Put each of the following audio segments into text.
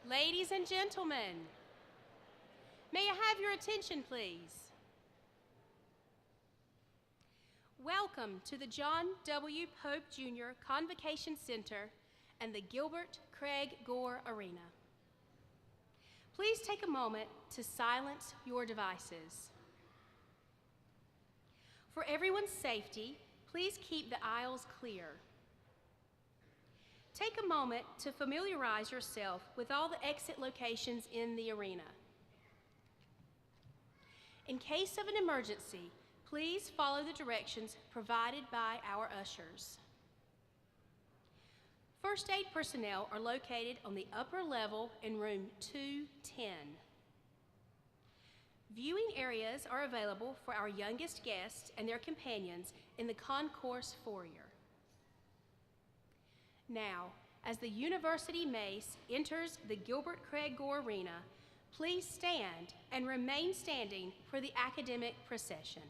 Ladies and gentlemen, may I have your attention, please? Welcome to the John W. Pope Jr. Convocation Center and the Gilbert Craig Gore Arena. Please take a moment to silence your devices. For everyone's safety, please keep the aisles clear. Take a moment to familiarize yourself with all the exit locations in the arena. In case of an emergency, please follow the directions provided by our ushers. First aid personnel are located on the upper level in room 210. Viewing areas are available for our youngest guests and their companions in the concourse foyer. Now, as the University Mace enters the Gilbert Craig Gore Arena, please stand and remain standing for the academic procession.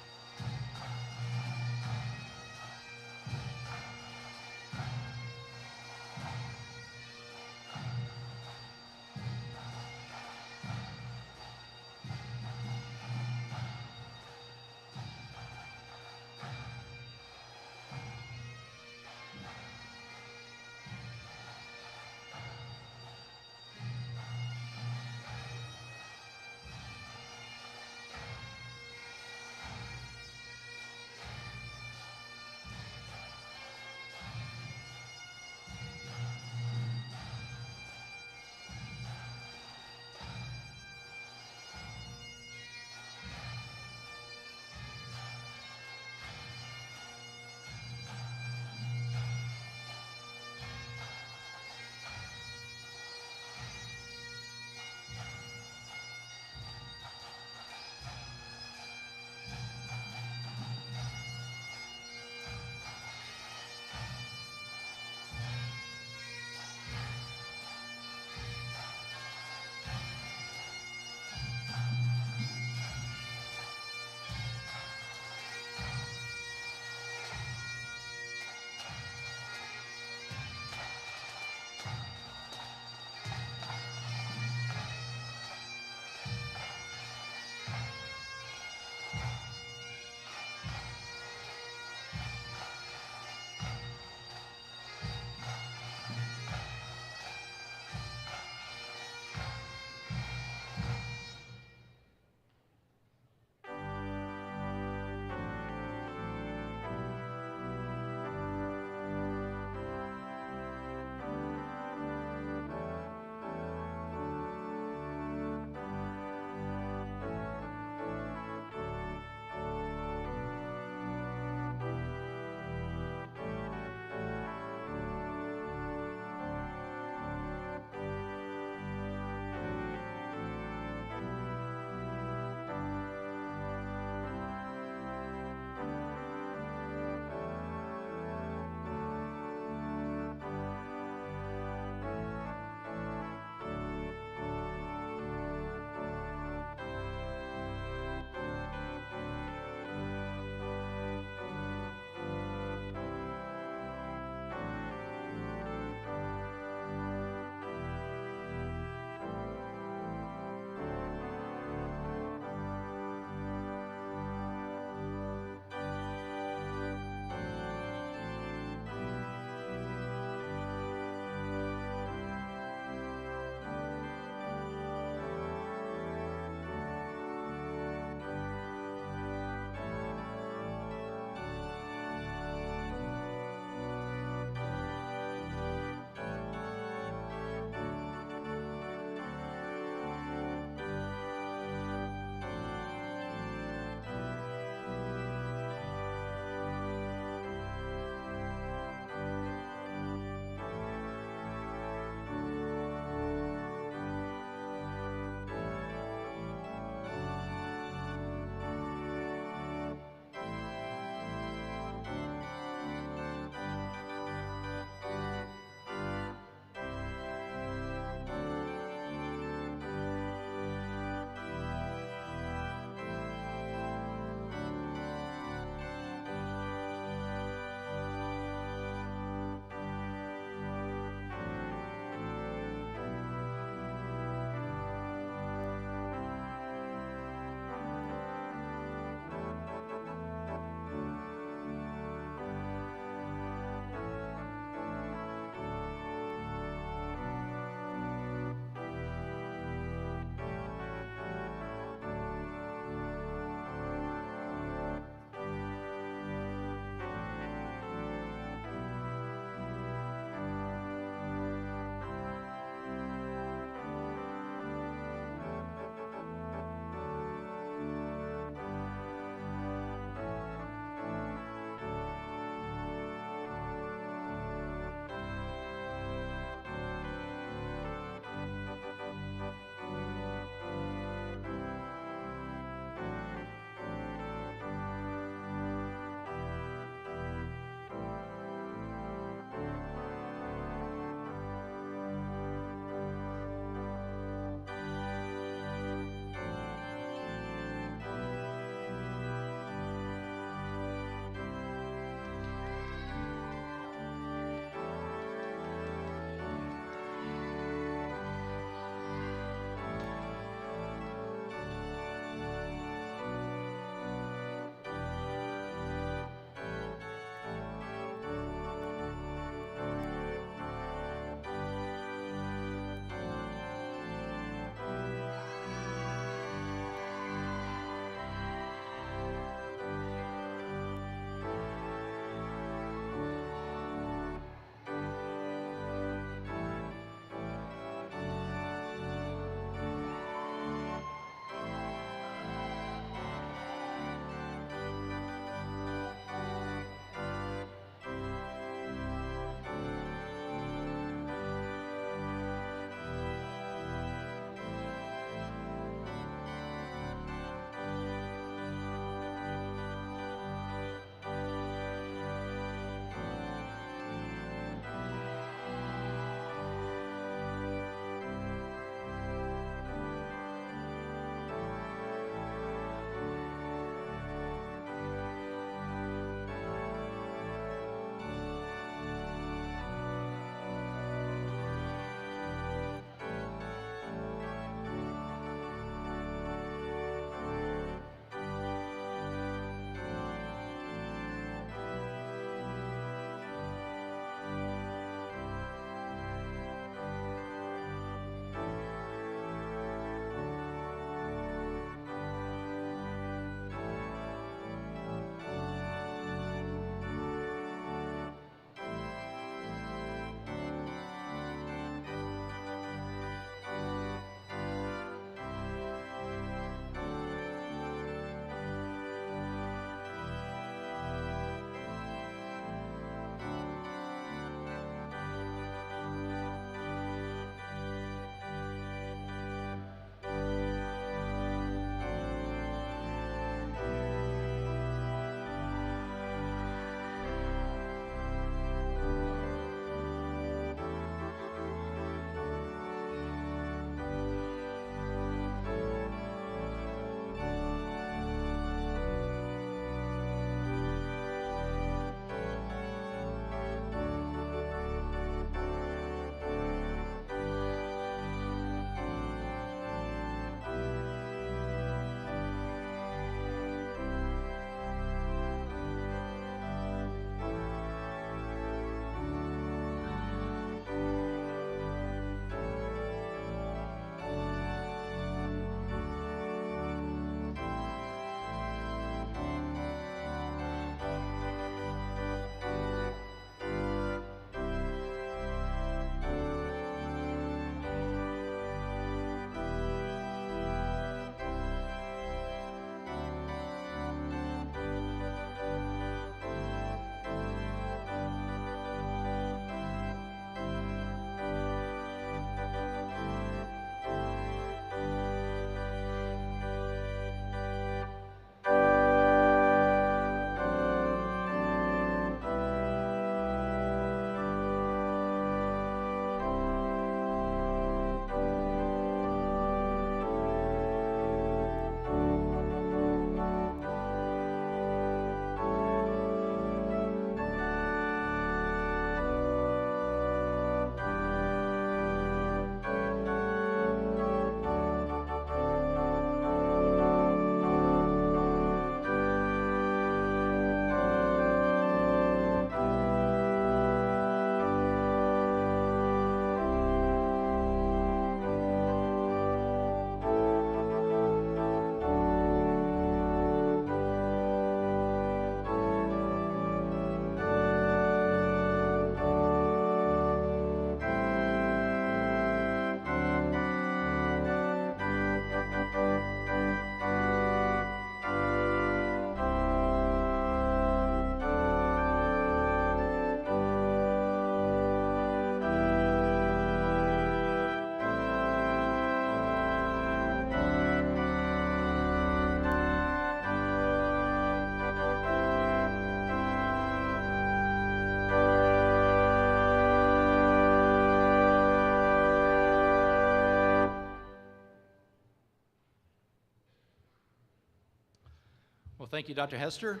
Thank you, Dr. Hester.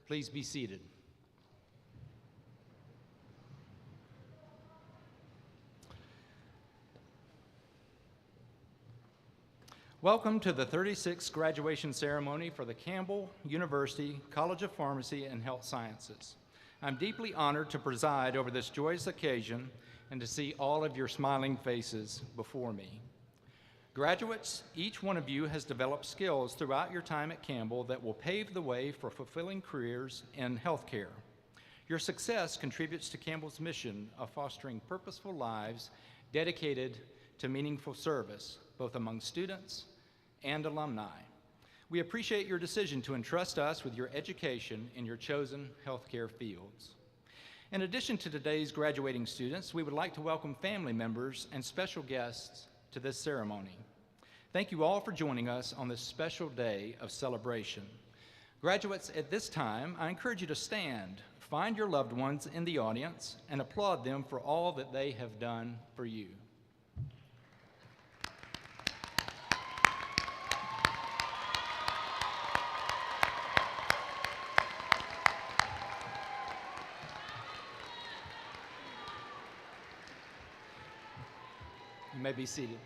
Please be seated. Welcome to the 36th graduation ceremony for the Campbell University College of Pharmacy and Health Sciences. I'm deeply honored to preside over this joyous occasion and to see all of your smiling faces before me. Graduates, each one of you has developed skills throughout your time at Campbell that will pave the way for fulfilling careers in healthcare. Your success contributes to Campbell's mission of fostering purposeful lives dedicated to meaningful service, both among students and alumni. We appreciate your decision to entrust us with your education in your chosen healthcare fields. In addition to today's graduating students, we would like to welcome family members and special guests to this ceremony. Thank you all for joining us on this special day of celebration. Graduates, at this time, I encourage you to stand, find your loved ones in the audience, and applaud them for all that they have done for you. You may be seated.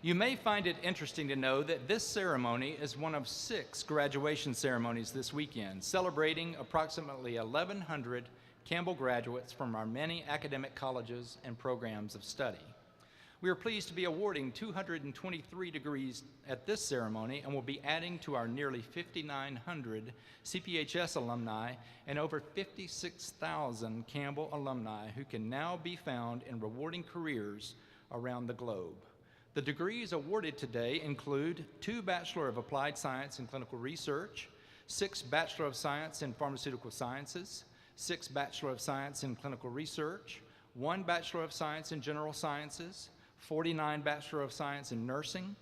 You may find it interesting to know that this ceremony is one of 6 graduation ceremonies this weekend, celebrating approximately 1,100 Campbell graduates from our many academic colleges and programs of study. We are pleased to be awarding 223 degrees at this ceremony and will be adding to our nearly 5,900 CPHS alumni and over 56,000 Campbell alumni who can now be found in rewarding careers around the globe. The degrees awarded today include 2 Bachelor of Applied Science in Clinical Research, 6 Bachelor of Science in Pharmaceutical Sciences, 6 Bachelor of Science in Clinical Research, 1 Bachelor of Science in General Sciences, 49 Bachelor of Science in Nursing,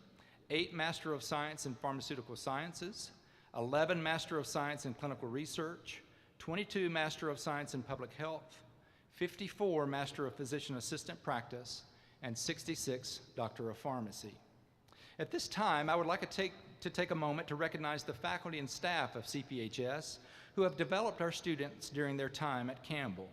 8 Master of Science in Pharmaceutical Sciences, 11 Master of Science in Clinical Research, 22 Master of Science in Public Health, 54 Master of Physician Assistant Practice, and 66 Doctor of Pharmacy. At this time, I would like to take a moment to recognize the faculty and staff of CPHS who have developed our students during their time at Campbell.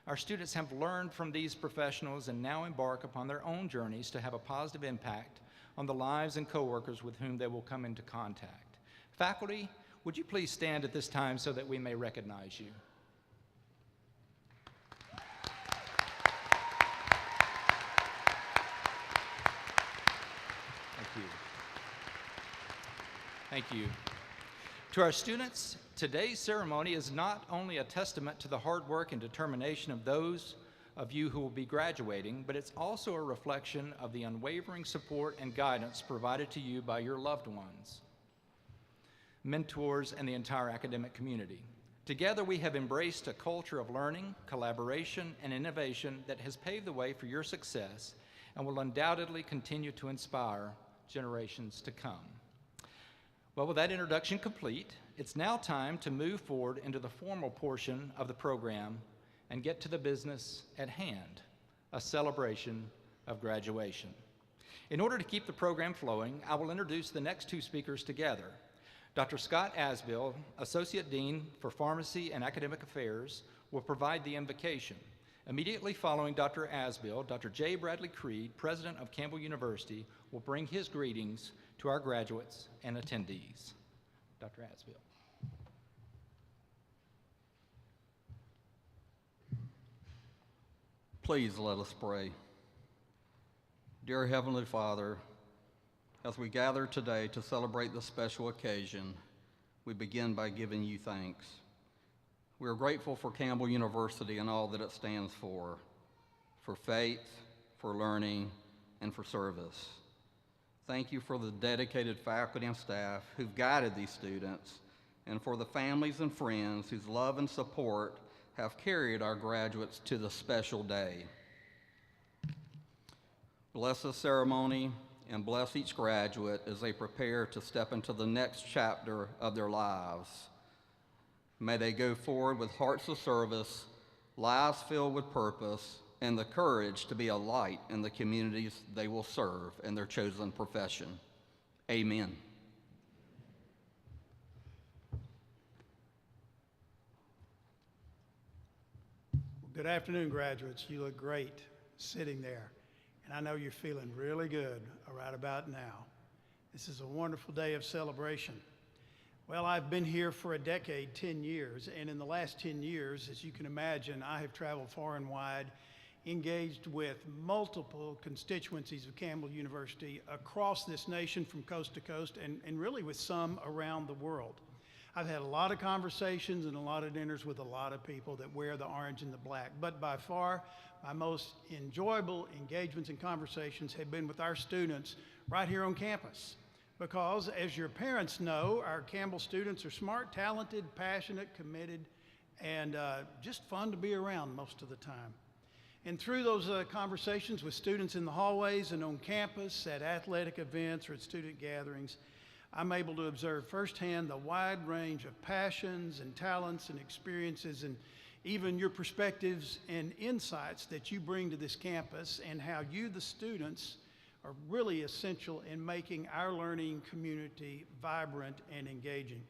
Our students have learned from these professionals and now embark upon their own journeys to have a positive impact on the lives and coworkers with whom they will come into contact. Faculty, would you please stand at this time so that we may recognize you? Thank you. To our students, today's ceremony is not only a testament to the hard work and determination of those of you who will be graduating, but it's also a reflection of the unwavering support and guidance provided to you by your loved ones, mentors, and the entire academic community. Together, we have embraced a culture of learning, collaboration, and innovation that has paved the way for your success and will undoubtedly continue to inspire generations to come. Well, with that introduction complete, it's now time to move forward into the formal portion of the program and get to the business at hand, a celebration of graduation. In order to keep the program flowing, I will introduce the next 2 speakers together. Dr. Scott Asbill, Associate Dean for Pharmacy and Academic Affairs, will provide the invocation. Immediately following Dr. Asbill, Dr. J. Bradley Creed, President of Campbell University, will bring his greetings to our graduates and attendees. Dr. Asbill. Please let us pray. Dear Heavenly Father, as we gather today to celebrate this special occasion, we begin by giving you thanks. We are grateful for Campbell University and all that it stands for faith, for learning, and for service. Thank you for the dedicated faculty and staff who've guided these students, and for the families and friends whose love and support have carried our graduates to this special day. Bless this ceremony and bless each graduate as they prepare to step into the next chapter of their lives. May they go forward with hearts of service, lives filled with purpose, and the courage to be a light in the communities they will serve in their chosen profession. Amen. Good afternoon, graduates. You look great sitting there, and I know you're feeling really good right about now. This is a wonderful day of celebration. Well, I've been here for a decade, 10 years, and in the last 10 years, as you can imagine, I have traveled far and wide, engaged with multiple constituencies of Campbell University across this nation from coast to coast, and really with some around the world. I've had a lot of conversations and a lot of dinners with a lot of people that wear the orange and the black, but by far, my most enjoyable engagements and conversations have been with our students right here on campus. Because, as your parents know, our Campbell students are smart, talented, passionate, committed, and just fun to be around most of the time. And through those conversations with students in the hallways and on campus, at athletic events or at student gatherings, I'm able to observe firsthand the wide range of passions and talents and experiences and even your perspectives and insights that you bring to this campus and how you, the students, are really essential in making our learning community vibrant and engaging.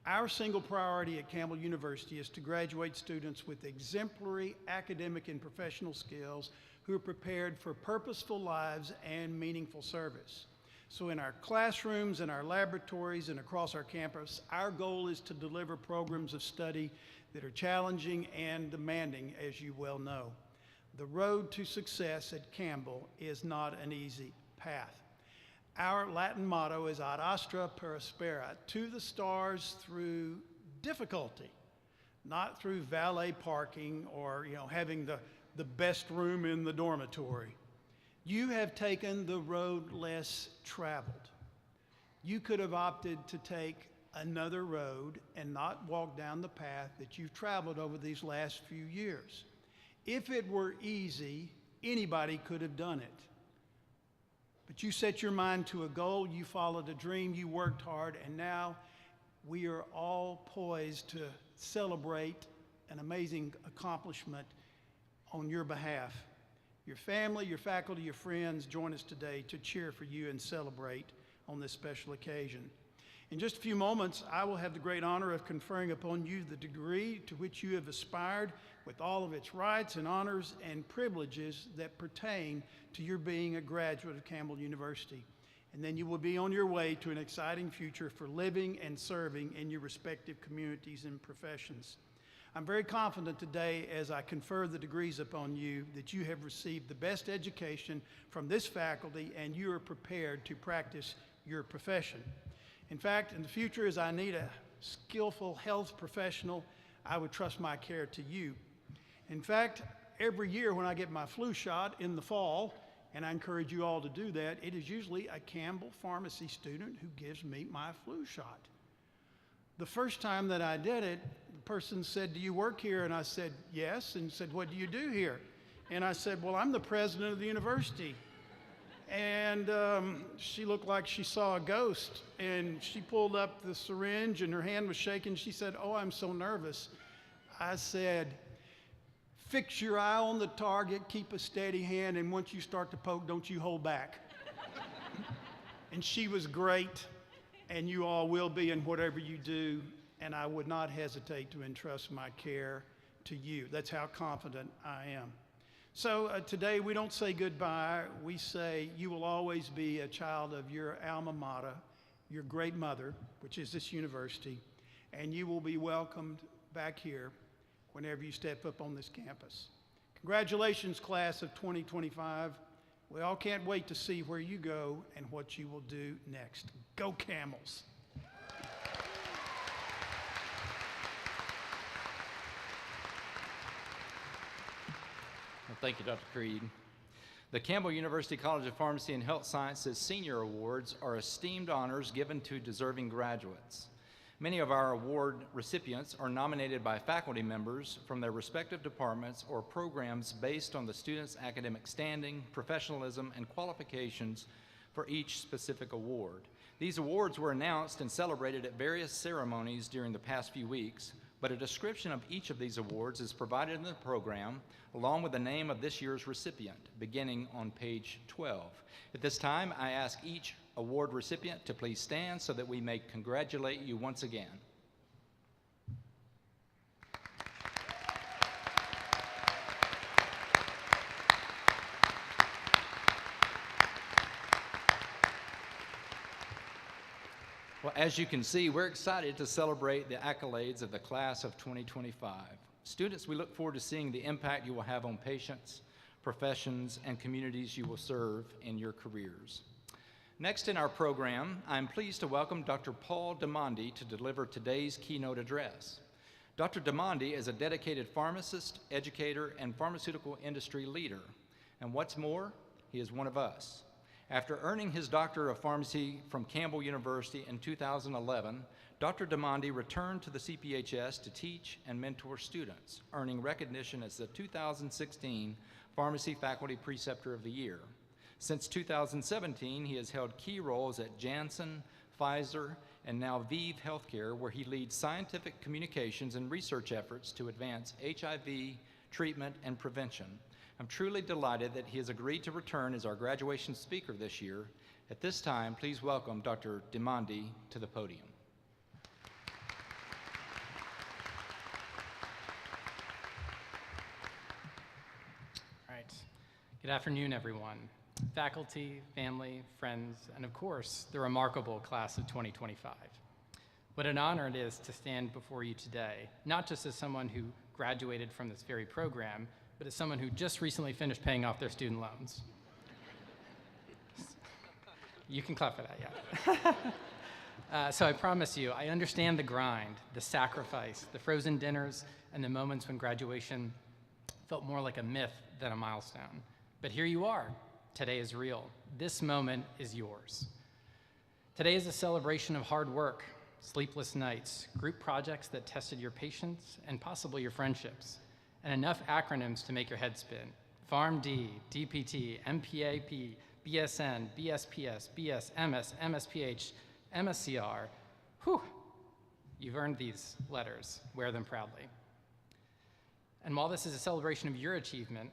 Our single priority at Campbell University is to graduate students with exemplary academic and professional skills who are prepared for purposeful lives and meaningful service. So in our classrooms, in our laboratories, and across our campus, our goal is to deliver programs of study that are challenging and demanding, as you well know. The road to success at Campbell is not an easy path. Our Latin motto is ad astra per aspera, to the stars through difficulty, not through valet parking or having the best room in the dormitory. You have taken the road less traveled. You could have opted to take another road and not walk down the path that you've traveled over these last few years. If it were easy, anybody could have done it. But you set your mind to a goal, you followed a dream, you worked hard, and now we are all poised to celebrate an amazing accomplishment on your behalf. Your family, your faculty, your friends join us today to cheer for you and celebrate on this special occasion. In just a few moments, I will have the great honor of conferring upon you the degree to which you have aspired with all of its rights and honors and privileges that pertain to your being a graduate of Campbell University. And then you will be on your way to an exciting future for living and serving in your respective communities and professions. I'm very confident today as I confer the degrees upon you that you have received the best education from this faculty and you are prepared to practice your profession. In fact, in the future, as I need a skillful health professional, I would trust my care to you. In fact, every year when I get my flu shot in the fall, and I encourage you all to do that, it is usually a Campbell Pharmacy student who gives me my flu shot. The first time that I did it, the person said, "Do you work here?" And I said, "Yes." And said, "What do you do here?" And I said, "Well, I'm the president of the university." And she looked like she saw a ghost, and she pulled up the syringe and her hand was shaking. She said, "Oh, I'm so nervous." I said, "Fix your eye on the target, keep a steady hand, and once you start to poke, don't you hold back." And she was great, and you all will be in whatever you do, and I would not hesitate to entrust my care to you. That's how confident I am. So today we don't say goodbye, we say you will always be a child of your alma mater, your great mother, which is this university, and you will be welcomed back here whenever you step up on this campus. Congratulations, class of 2025. We all can't wait to see where you go and what you will do next. Go Camels! Well, thank you, Dr. Creed. The Campbell University College of Pharmacy and Health Sciences Senior Awards are esteemed honors given to deserving graduates. Many of our award recipients are nominated by faculty members from their respective departments or programs based on the student's academic standing, professionalism, and qualifications for each specific award. These awards were announced and celebrated at various ceremonies during the past few weeks, but a description of each of these awards is provided in the program, along with the name of this year's recipient, beginning on page 12. At this time, I ask each award recipient to please stand so that we may congratulate you once again. As you can see, we're excited to celebrate the accolades of the class of 2025. Students, we look forward to seeing the impact you will have on patients, professions, and communities you will serve in your careers. Next in our program, I'm pleased to welcome Dr. Paul DeMondi to deliver today's keynote address. Dr. DeMondi is a dedicated pharmacist, educator, and pharmaceutical industry leader. And what's more, he is one of us. After earning his Doctor of Pharmacy from Campbell University in 2011, Dr. DeMondi returned to the CPHS to teach and mentor students, earning recognition as the 2016 Pharmacy Faculty Preceptor of the Year. Since 2017, he has held key roles at Janssen, Pfizer, and now ViiV Healthcare, where he leads scientific communications and research efforts to advance HIV treatment and prevention. I'm truly delighted that he has agreed to return as our graduation speaker this year. At this time, please welcome Dr. DeMondi to the podium. All right. Good afternoon, everyone. Faculty, family, friends, and of course, the remarkable class of 2025. What an honor it is to stand before you today, not just as someone who graduated from this very program, but as someone who just recently finished paying off their student loans. You can clap for that, yeah. So I promise you, I understand the grind, the sacrifice, the frozen dinners, and the moments when graduation felt more like a myth than a milestone. But here you are. Today is real. This moment is yours. Today is a celebration of hard work, sleepless nights, group projects that tested your patience and possibly your friendships, and enough acronyms to make your head spin. PharmD, DPT, MPAP, BSN, BSPS, BS, MS, MSPH, MSCR. Whew, you've earned these letters. Wear them proudly. And while this is a celebration of your achievement,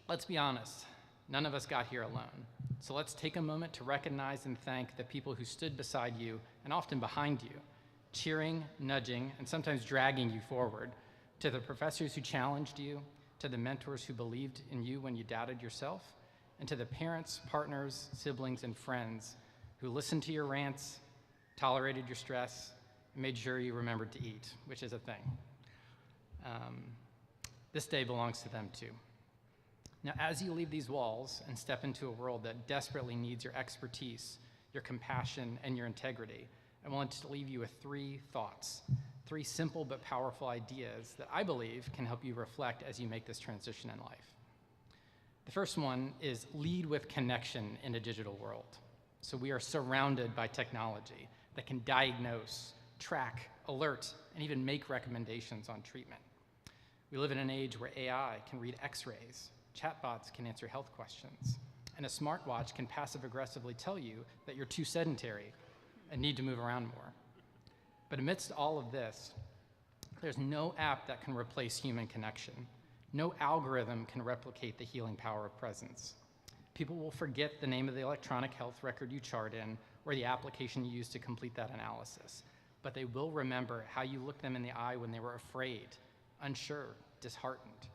let's be honest, none of us got here alone. So let's take a moment to recognize and thank the people who stood beside you and often behind you, cheering, nudging, and sometimes dragging you forward, to the professors who challenged you, to the mentors who believed in you when you doubted yourself, and to the parents, partners, siblings, and friends who listened to your rants, tolerated your stress, and made sure you remembered to eat, which is a thing. This day belongs to them too. Now, as you leave these walls and step into a world that desperately needs your expertise, your compassion, and your integrity, I want to leave you with 3 thoughts, 3 simple but powerful ideas that I believe can help you reflect as you make this transition in life. The first one is lead with connection in a digital world. So we are surrounded by technology that can diagnose, track, alert, and even make recommendations on treatment. We live in an age where AI can read X-rays, chatbots can answer health questions, and a smartwatch can passive-aggressively tell you that you're too sedentary and need to move around more. But amidst all of this, there's no app that can replace human connection. No algorithm can replicate the healing power of presence. People will forget the name of the electronic health record you chart in or the application you used to complete that analysis, but they will remember how you looked them in the eye when they were afraid, unsure, disheartened.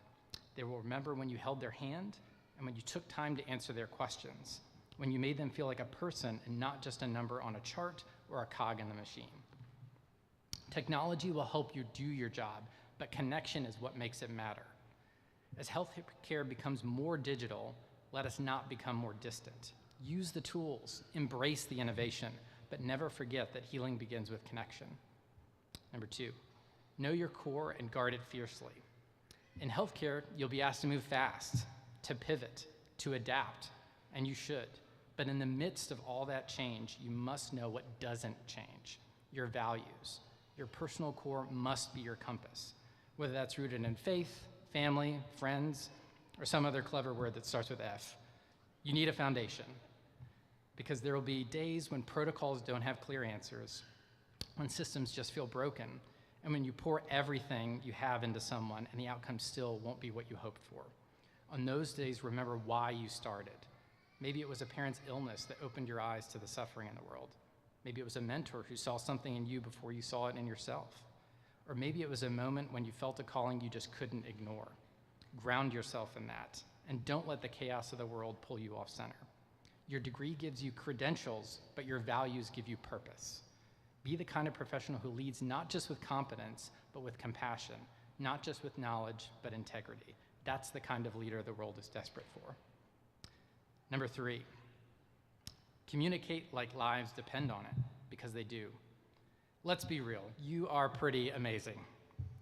They will remember when you held their hand and when you took time to answer their questions, when you made them feel like a person and not just a number on a chart or a cog in the machine. Technology will help you do your job, but connection is what makes it matter. As healthcare becomes more digital, let us not become more distant. Use the tools, embrace the innovation, but never forget that healing begins with connection. Number 2, know your core and guard it fiercely. In healthcare, you'll be asked to move fast, to pivot, to adapt, and you should. But in the midst of all that change, you must know what doesn't change, your values. Your personal core must be your compass, whether that's rooted in faith, family, friends, or some other clever word that starts with F. You need a foundation, because there will be days when protocols don't have clear answers, when systems just feel broken, and when you pour everything you have into someone and the outcome still won't be what you hoped for. On those days, remember why you started. Maybe it was a parent's illness that opened your eyes to the suffering in the world. Maybe it was a mentor who saw something in you before you saw it in yourself. Or maybe it was a moment when you felt a calling you just couldn't ignore. Ground yourself in that, and don't let the chaos of the world pull you off center. Your degree gives you credentials, but your values give you purpose. Be the kind of professional who leads not just with competence, but with compassion, not just with knowledge, but integrity. That's the kind of leader the world is desperate for. Number 3, communicate like lives depend on it, because they do. Let's be real, you are pretty amazing.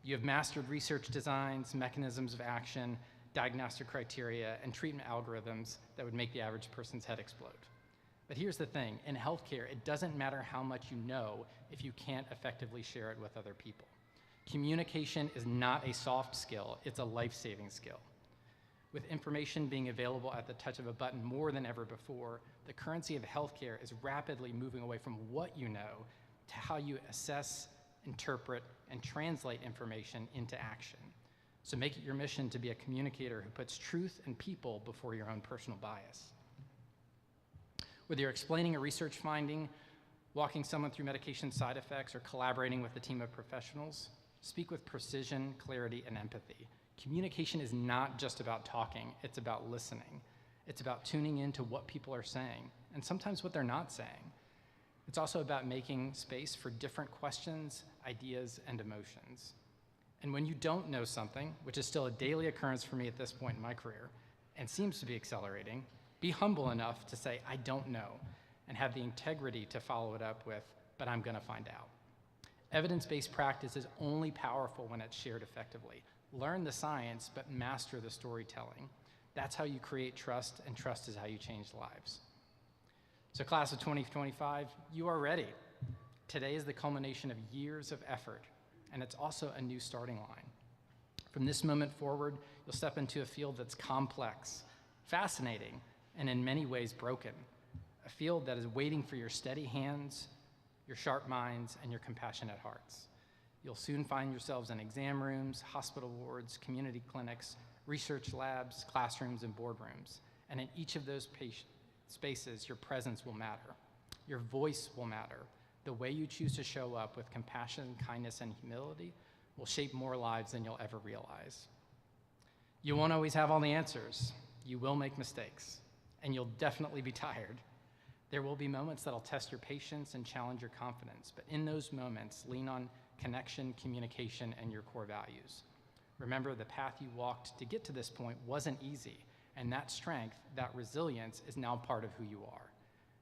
You have mastered research designs, mechanisms of action, diagnostic criteria, and treatment algorithms that would make the average person's head explode. But here's the thing, in healthcare, it doesn't matter how much you know if you can't effectively share it with other people. Communication is not a soft skill, it's a life-saving skill. With information being available at the touch of a button more than ever before, the currency of healthcare is rapidly moving away from what you know to how you assess, interpret, and translate information into action. So make it your mission to be a communicator who puts truth and people before your own personal bias. Whether you're explaining a research finding, walking someone through medication side effects, or collaborating with a team of professionals, speak with precision, clarity, and empathy. Communication is not just about talking, it's about listening. It's about tuning into what people are saying, and sometimes what they're not saying. It's also about making space for different questions, ideas, and emotions. And when you don't know something, which is still a daily occurrence for me at this point in my career, and seems to be accelerating, be humble enough to say, I don't know, and have the integrity to follow it up with, but I'm gonna find out. Evidence-based practice is only powerful when it's shared effectively. Learn the science, but master the storytelling. That's how you create trust, and trust is how you change lives. So class of 2025, you are ready. Today is the culmination of years of effort, and it's also a new starting line. From this moment forward, you'll step into a field that's complex, fascinating, and in many ways broken. A field that is waiting for your steady hands, your sharp minds, and your compassionate hearts. You'll soon find yourselves in exam rooms, hospital wards, community clinics, research labs, classrooms, and boardrooms. And in each of those spaces, your presence will matter. Your voice will matter. The way you choose to show up with compassion, kindness, and humility will shape more lives than you'll ever realize. You won't always have all the answers. You will make mistakes, and you'll definitely be tired. There will be moments that'll test your patience and challenge your confidence, but in those moments, lean on connection, communication, and your core values. Remember, the path you walked to get to this point wasn't easy, and that strength, that resilience, is now part of who you are.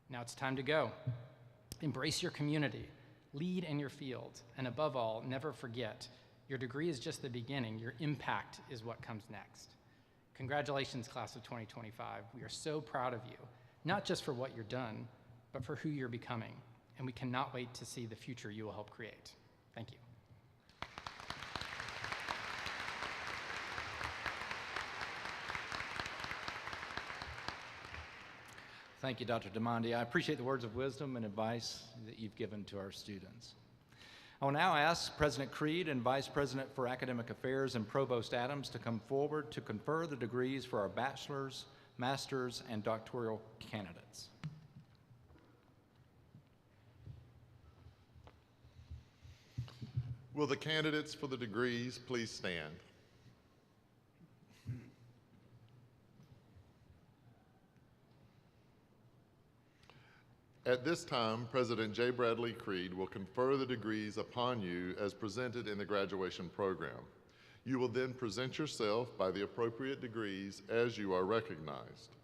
Now it's time to go. Embrace your community, lead in your field, and above all, never forget, your degree is just the beginning, your impact is what comes next. Congratulations, class of 2025. We are so proud of you, not just for what you're done, but for who you're becoming, and we cannot wait to see the future you will help create. Thank you. Thank you, Dr. DeMonde. I appreciate the words of wisdom and advice that you've given to our students. I will now ask President Creed and Vice President for Academic Affairs and Provost Adams to come forward to confer the degrees for our bachelor's, master's, and doctoral candidates. Will the candidates for the degrees please stand? At this time, President J. Bradley Creed will confer the degrees upon you as presented in the graduation program. You will then present yourself by the appropriate degrees as you are recognized.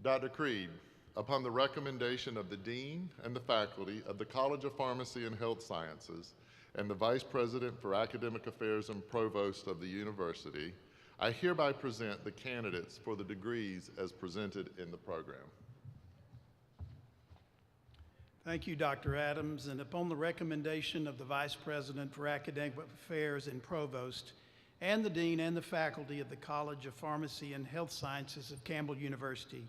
Dr. Creed, upon the recommendation of the Dean and the faculty of the College of Pharmacy and Health Sciences and the Vice President for Academic Affairs and Provost of the University, I hereby present the candidates for the degrees as presented in the program. Thank you, Dr. Adams. And upon the recommendation of the Vice President for Academic Affairs and Provost, and the Dean and the faculty of the College of Pharmacy and Health Sciences of Campbell University,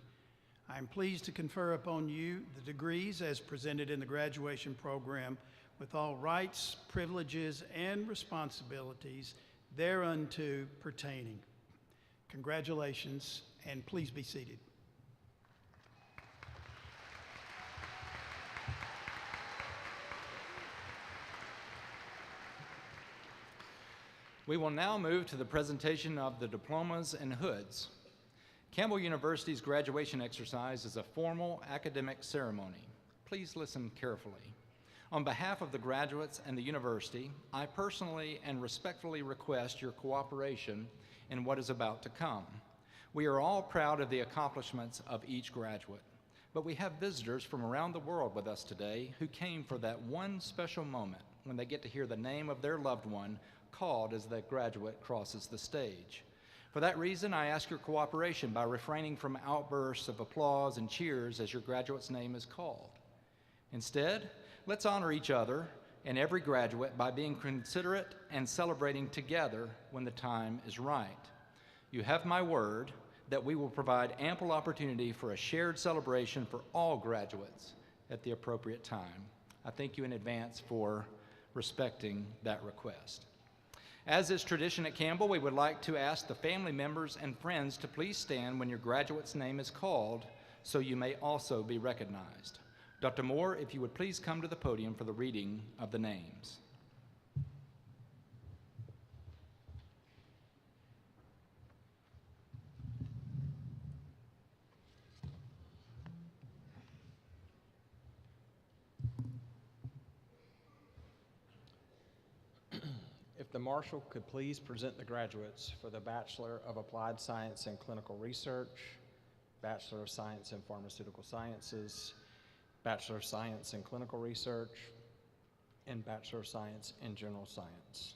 I am pleased to confer upon you the degrees as presented in the graduation program with all rights, privileges, and responsibilities thereunto pertaining. Congratulations, and please be seated. We will now move to the presentation of the diplomas and hoods. Campbell University's graduation exercise is a formal academic ceremony. Please listen carefully. On behalf of the graduates and the university, I personally and respectfully request your cooperation in what is about to come. We are all proud of the accomplishments of each graduate, but we have visitors from around the world with us today who came for that one special moment when they get to hear the name of their loved one called as the graduate crosses the stage. For that reason, I ask your cooperation by refraining from outbursts of applause and cheers as your graduate's name is called. Instead, let's honor each other and every graduate by being considerate and celebrating together when the time is right. You have my word that we will provide ample opportunity for a shared celebration for all graduates at the appropriate time. I thank you in advance for respecting that request. As is tradition at Campbell, we would like to ask the family members and friends to please stand when your graduate's name is called so you may also be recognized. Dr. Moore, if you would please come to the podium for the reading of the names. If the marshal could please present the graduates for the Bachelor of Applied Science and Clinical Research, Bachelor of Science in Pharmaceutical Sciences, Bachelor of Science in Clinical Research, and Bachelor of Science in General Science.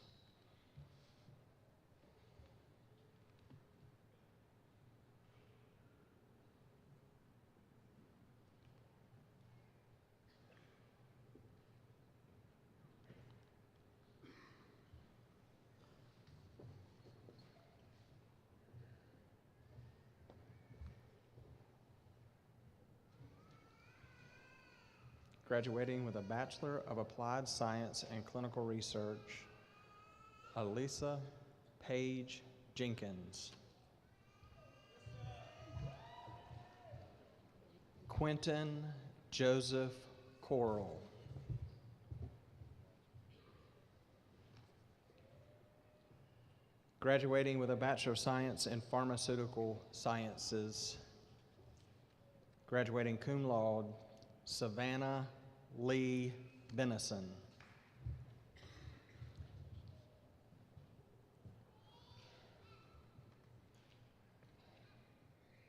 Graduating with a Bachelor of Applied Science and Clinical Research, Alyssa Paige Jenkins. Quentin Joseph Coral. Graduating with a Bachelor of Science in Pharmaceutical Sciences, graduating cum laude, Savannah Lee Benison.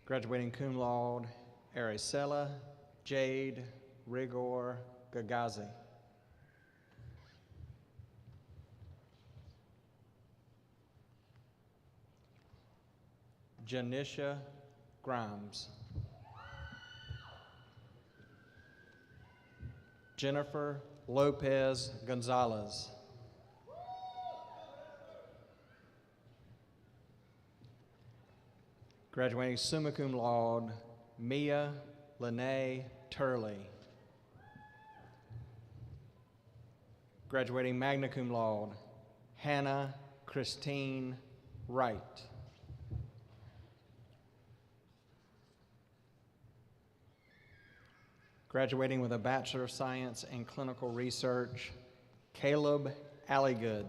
Graduating cum laude, Araceli Jade Rigor Gagazi. Janisha Grimes. Jennifer Lopez Gonzalez. Graduating summa cum laude, Mia Lene Turley. Graduating magna cum laude, Hannah Christine Wright. Graduating with a Bachelor of Science in Clinical Research, Caleb Alligood.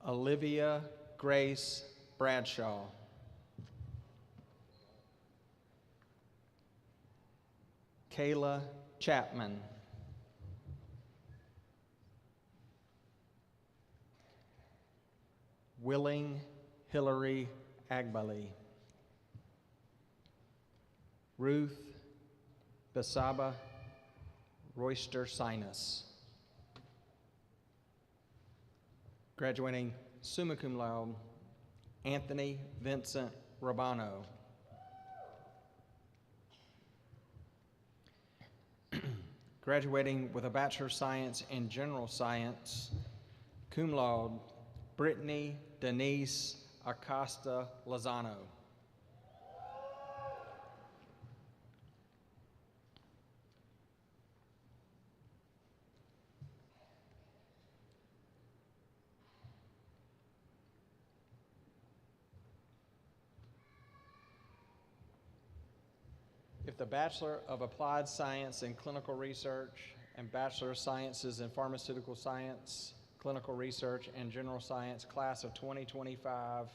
Olivia Grace Bradshaw. Kayla Chapman. Willing Hillary Agbali. Ruth Basaba Royster Sinus. Graduating summa cum laude, Anthony Vincent Rabano. Graduating with a Bachelor of Science in General Science, cum laude, Brittany Denise Acosta Lozano. If the Bachelor of Applied Science in Clinical Research and Bachelor of Sciences in Pharmaceutical Science, Clinical Research, and General Science class of 2025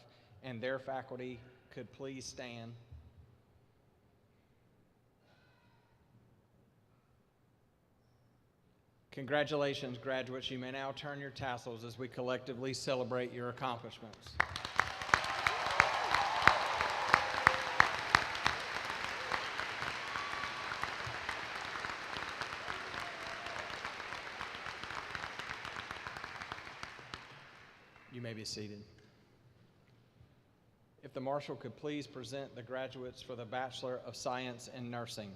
and their faculty could please stand. Congratulations, graduates. You may now turn your tassels as we collectively celebrate your accomplishments. You may be seated. If the marshal could please present the graduates for the Bachelor of Science in Nursing.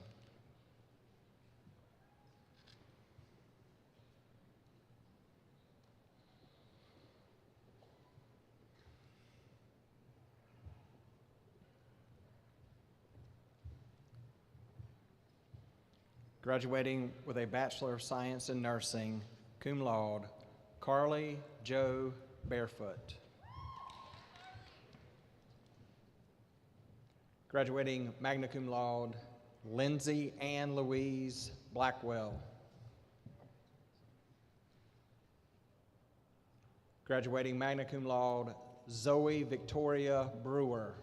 Graduating with a Bachelor of Science in Nursing, cum laude, Carly Jo Barefoot. Graduating magna cum laude, Lindsay Ann Louise Blackwell. Graduating magna cum laude, Zoe Victoria Brewer.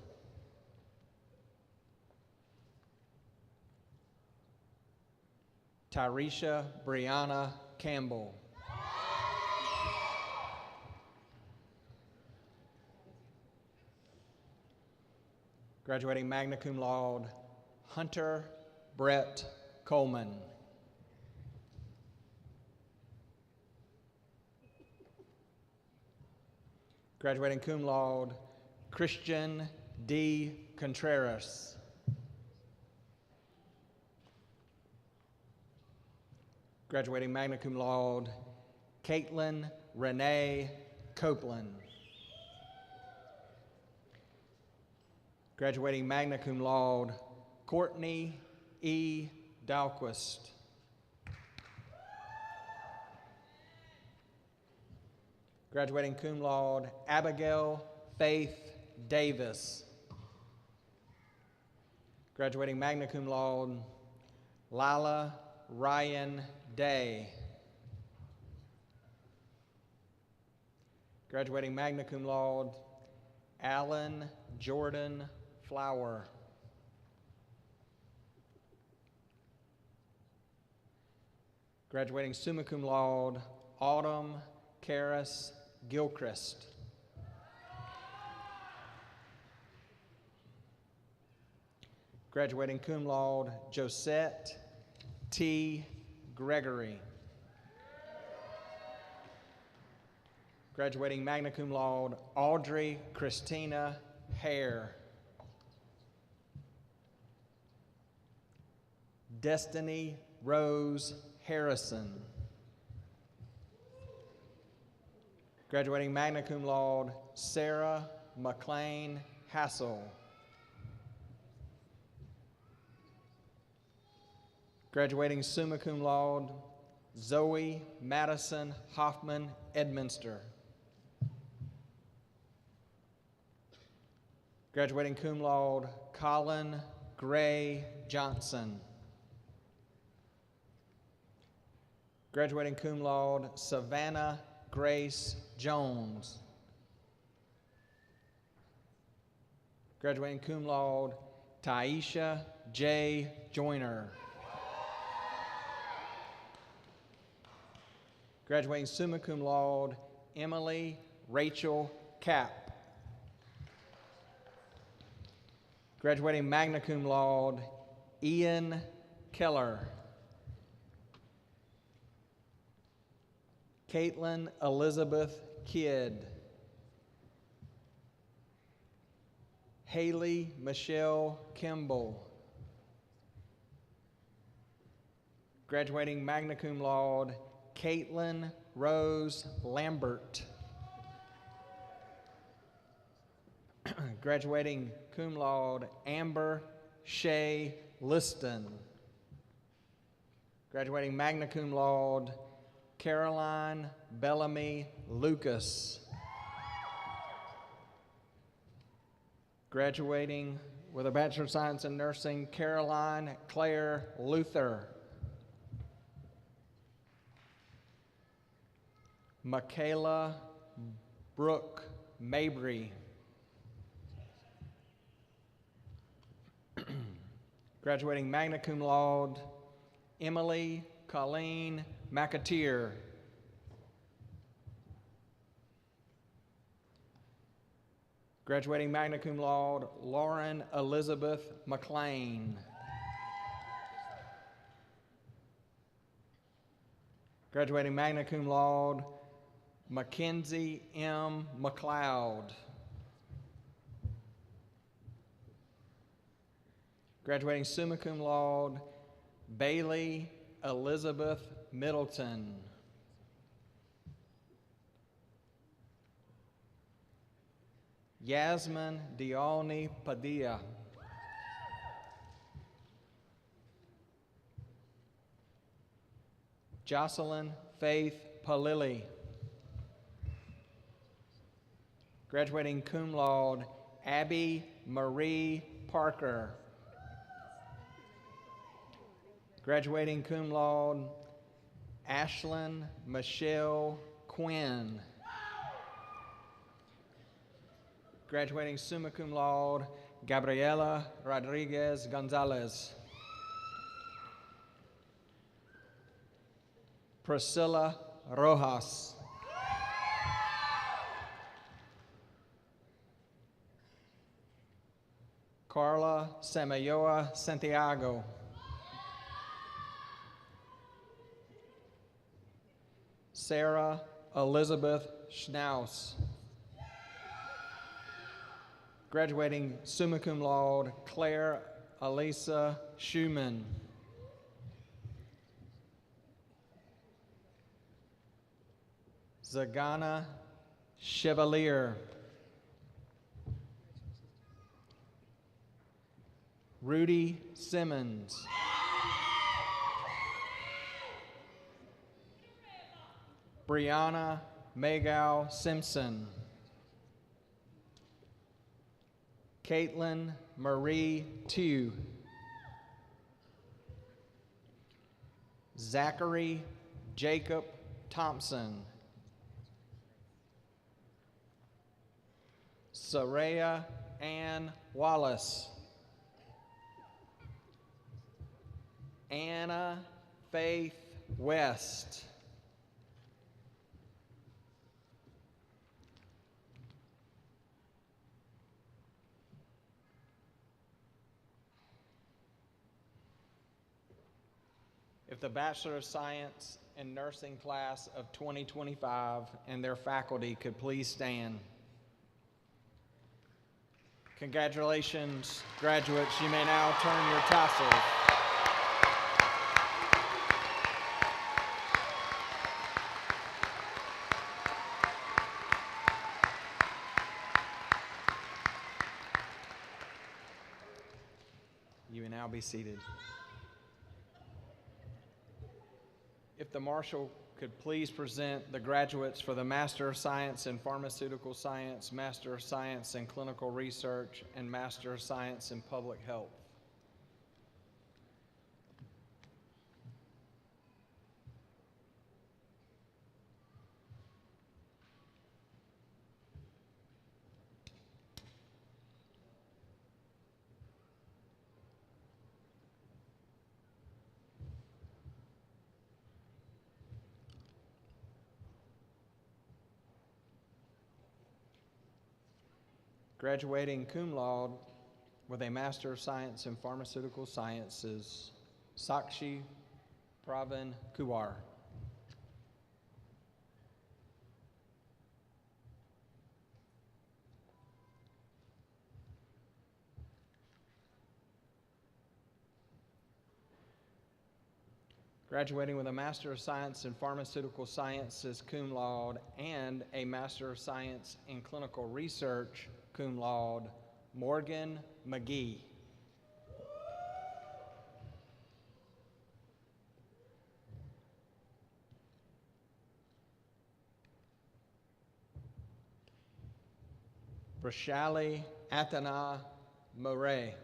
Tyresha Brianna Campbell. Graduating magna cum laude, Hunter Brett Coleman. Graduating cum laude, Christian D. Contreras. Graduating magna cum laude, Caitlin Renee Copeland. Graduating magna cum laude, Courtney E. Dalquist. Graduating cum laude, Abigail Faith Davis. Graduating magna cum laude, Lila Ryan Day. Graduating magna cum laude, Alan Jordan Flower. Graduating summa cum laude, Autumn Karis Gilchrist. Graduating cum laude, Josette T. Gregory. Graduating magna cum laude, Audrey Christina Hare. Destiny Rose Harrison. Graduating magna cum laude, Sarah McLean Hassel. Graduating summa cum laude, Zoe Madison Hoffman Edminster. Graduating cum laude, Colin Gray Johnson. Graduating cum laude, Savannah Grace Jones. Graduating cum laude, Taisha J. Joyner. Graduating summa cum laude, Emily Rachel Capp. Graduating magna cum laude, Ian Keller. Caitlin Elizabeth Kidd. Haley Michelle Kimball. Graduating magna cum laude, Caitlin Rose Lambert. Graduating cum laude, Amber Shea Liston. Graduating magna cum laude, Caroline Bellamy Lucas. Graduating with a Bachelor of Science in Nursing, Caroline Claire Luther. Michaela Brooke Mabry. Graduating magna cum laude, Emily Colleen McAteer. Graduating magna cum laude, Lauren Elizabeth McLean. Graduating magna cum laude, Mackenzie M. McLeod. Graduating summa cum laude, Bailey Elizabeth Middleton. Yasmin Dialni Padilla. Jocelyn Faith Palili. Graduating cum laude, Abby Marie Parker. Graduating cum laude, Ashlyn Michelle Quinn. Graduating summa cum laude, Gabriela Rodriguez Gonzalez. Priscilla Rojas. Carla Samayoa Santiago. Sarah Elizabeth Schnaus. Graduating summa cum laude, Claire Elisa Schumann. Zagana Chevalier. Rudy Simmons. Brianna Magow Simpson. Caitlin Marie Tew. Zachary Jacob Thompson. Saraya Ann Wallace. Anna Faith West. If the Bachelor of Science in Nursing class of 2025 and their faculty could please stand. Congratulations, graduates. You may now turn your tassels. You may now be seated. If the marshal could please present the graduates for the Master of Science in Pharmaceutical Science, Master of Science in Clinical Research, and Master of Science in Public Health. Graduating cum laude with a Master of Science in Pharmaceutical Sciences, Sakshi Pravin Kuwar. Graduating with a Master of Science in Pharmaceutical Sciences cum laude and a Master of Science in Clinical Research cum laude, Morgan McGee. Brashali Athana Murray.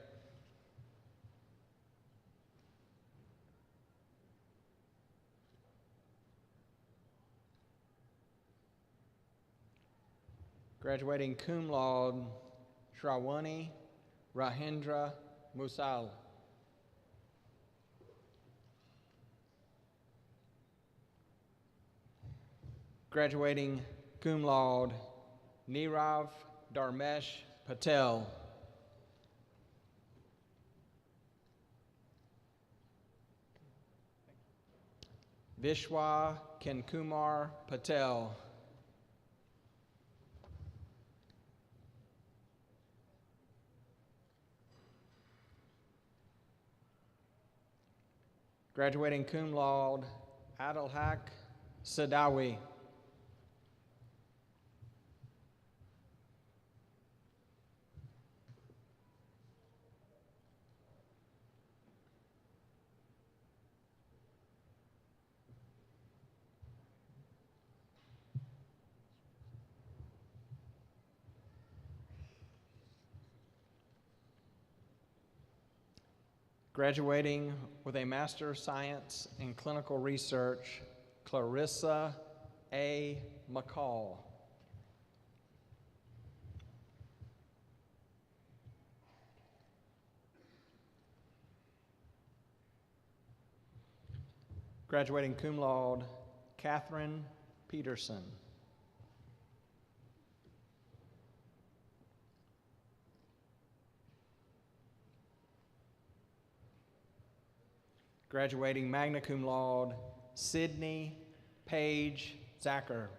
Graduating cum laude, Shrawani Rahindra Musal. Graduating cum laude, Nirav Dharmesh Patel. Vishwa Kenkumar Patel. Graduating cum laude, Adalhak Sadawi. Graduating with a Master of Science in Clinical Research, Clarissa A. McCall. Graduating cum laude, Catherine Peterson. Graduating magna cum laude, Sydney Paige Zacher.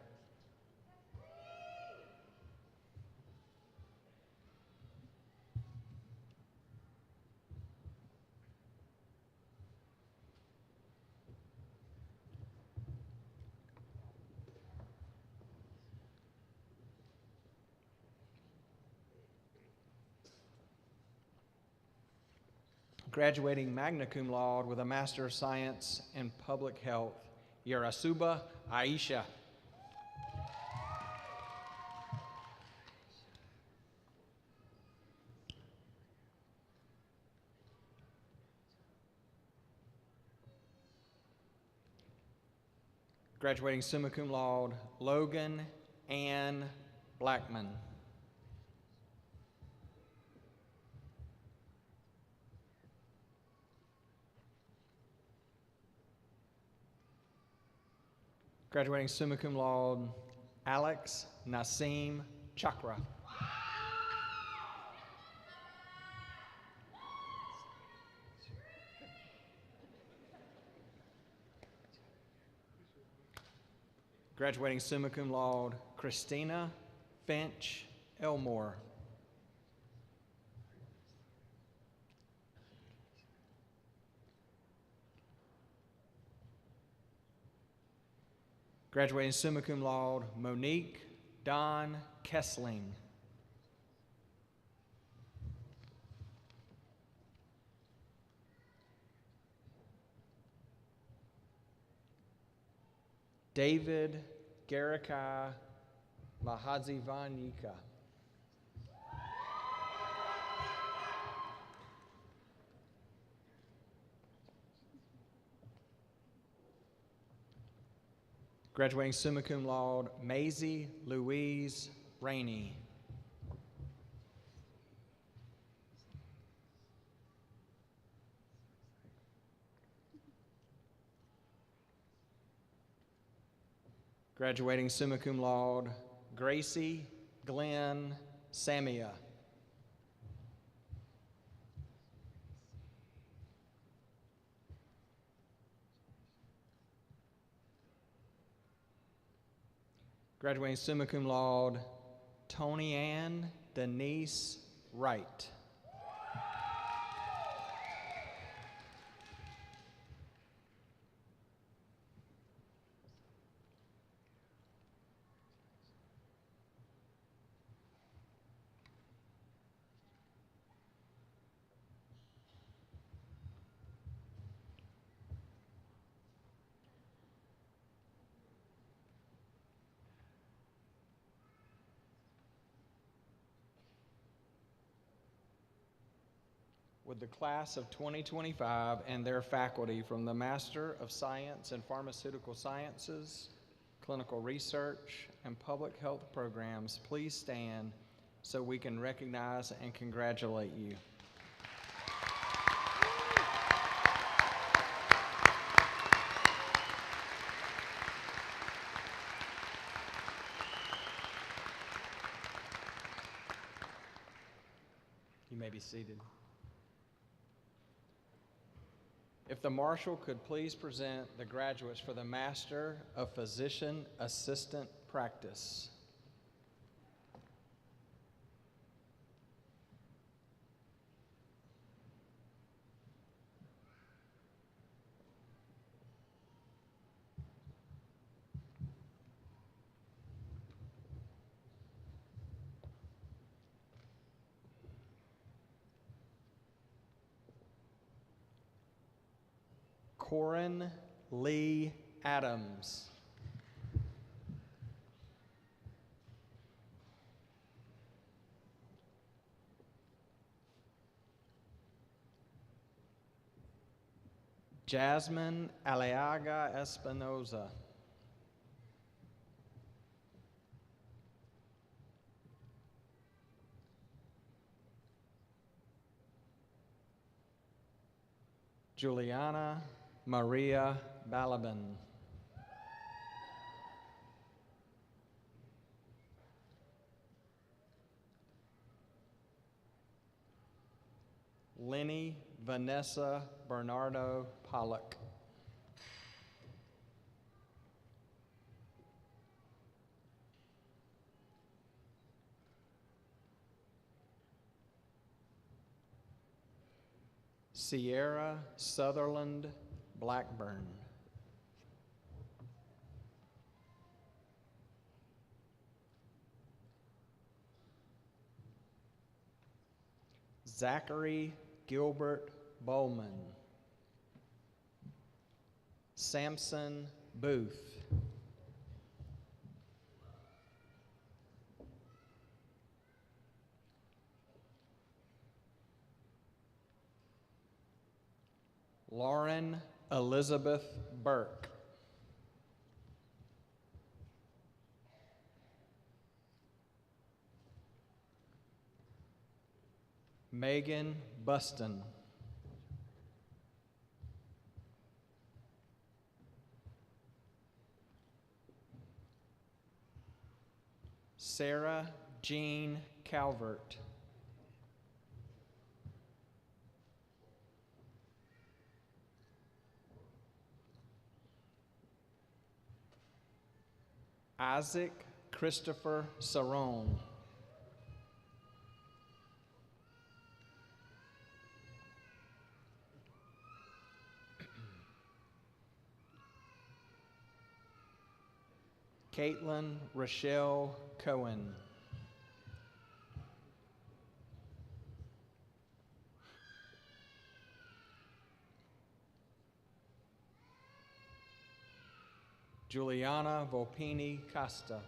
Graduating magna cum laude with a Master of Science in Public Health, Yarasuba Aisha. Graduating summa cum laude, Logan Ann Blackman. Graduating summa cum laude, Alex Naseem Chakra. Graduating summa cum laude, Christina Finch Elmore. Graduating summa cum laude, Monique Don Kessling. David Garika Mahadzivanyika. Graduating summa cum laude, Maisie Louise Rainey. Graduating summa cum laude, Gracie Glenn Samia. Graduating summa cum laude, Tony Ann Denise Wright. Would the class of 2025 and their faculty from the Master of Science in Pharmaceutical Sciences, Clinical Research, and Public Health programs please stand so we can recognize and congratulate you. may be seated. If the marshal could please present the graduates for the Master of Physician Assistant Practice. Corin Lee Adams. Jasmine Aliaga Espinoza. Juliana Maria Balabin. Lenny Vanessa Bernardo Pollock. Sierra Sutherland Blackburn. Zachary Gilbert Bowman. Samson Booth. Lauren Elizabeth Burke. Megan Buston. Sarah Jean Calvert. Isaac Christopher Sarone. Caitlin Rochelle Cohen. Juliana Volpini Costa.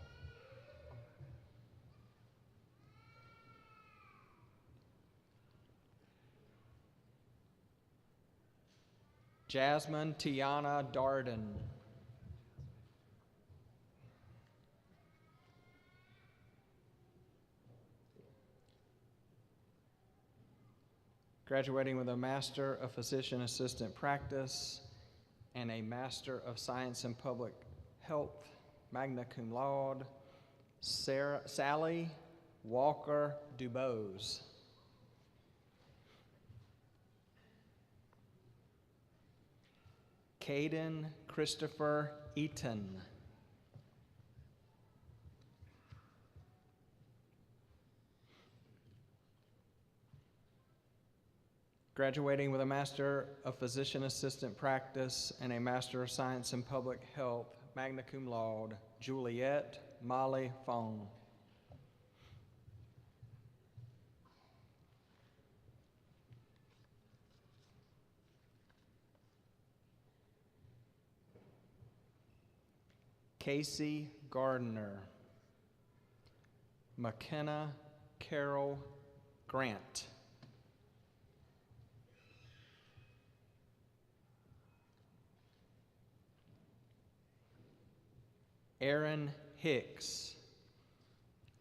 Jasmine Tiana Darden. Graduating with a Master of Physician Assistant Practice and a Master of Science in Public Health, magna cum laude, Sally Walker Dubose. Caden Christopher Eaton. Graduating with a Master of Physician Assistant Practice and a Master of Science in Public Health, magna cum laude, Juliette Molly Fong. Casey Gardner. McKenna Carol Grant. Aaron Hicks.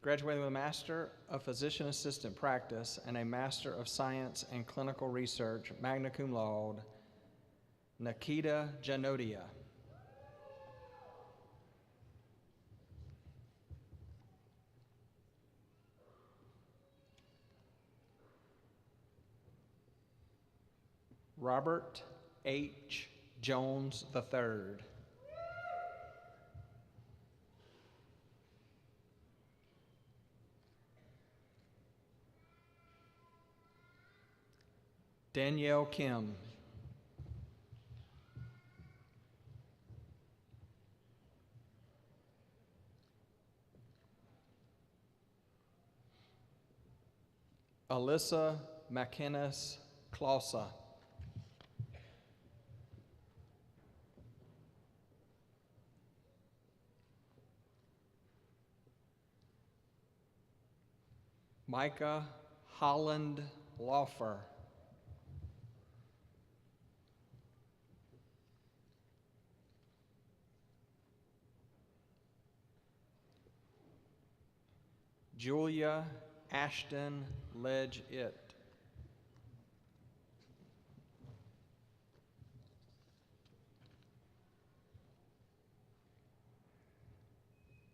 Graduating with a Master of Physician Assistant Practice and a Master of Science and Clinical Research, magna cum laude, Nikita Janodia. Robert H. Jones III. Danielle Kim. Alyssa McInnes Clausa. Micah Holland Laufer. Julia Ashton Ledge-It.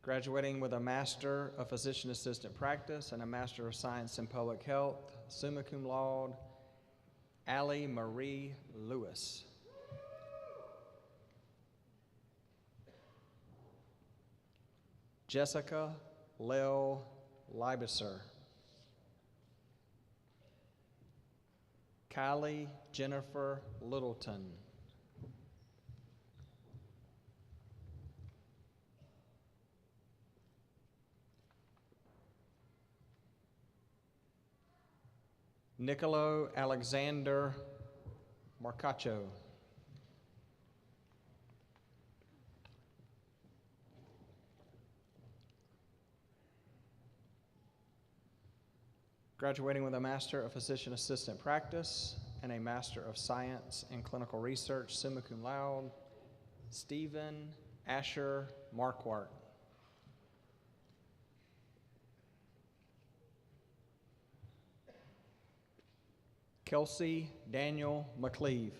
Graduating with a Master of Physician Assistant Practice and a Master of Science in Public Health, summa cum laude, Allie Marie Lewis. Jessica Lel Leibeser. Kylie Jennifer Littleton. Nicolo Alexander Marcacho. Graduating with a Master of Physician Assistant Practice and a Master of Science in Clinical Research, summa cum laude, Stephen Asher Marquardt. Kelsey Daniel McCleve.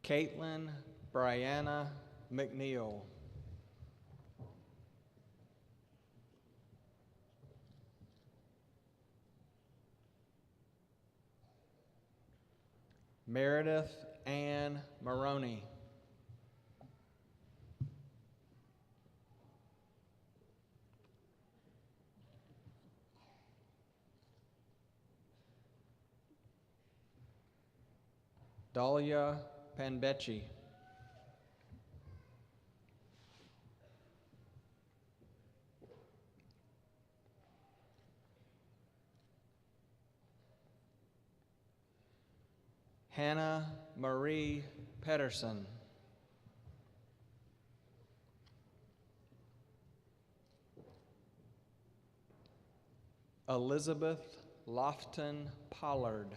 Caitlin Brianna McNeil. Meredith Ann Maroney. Dahlia Panbecci. Hannah Marie Pedersen. Elizabeth Lofton Pollard.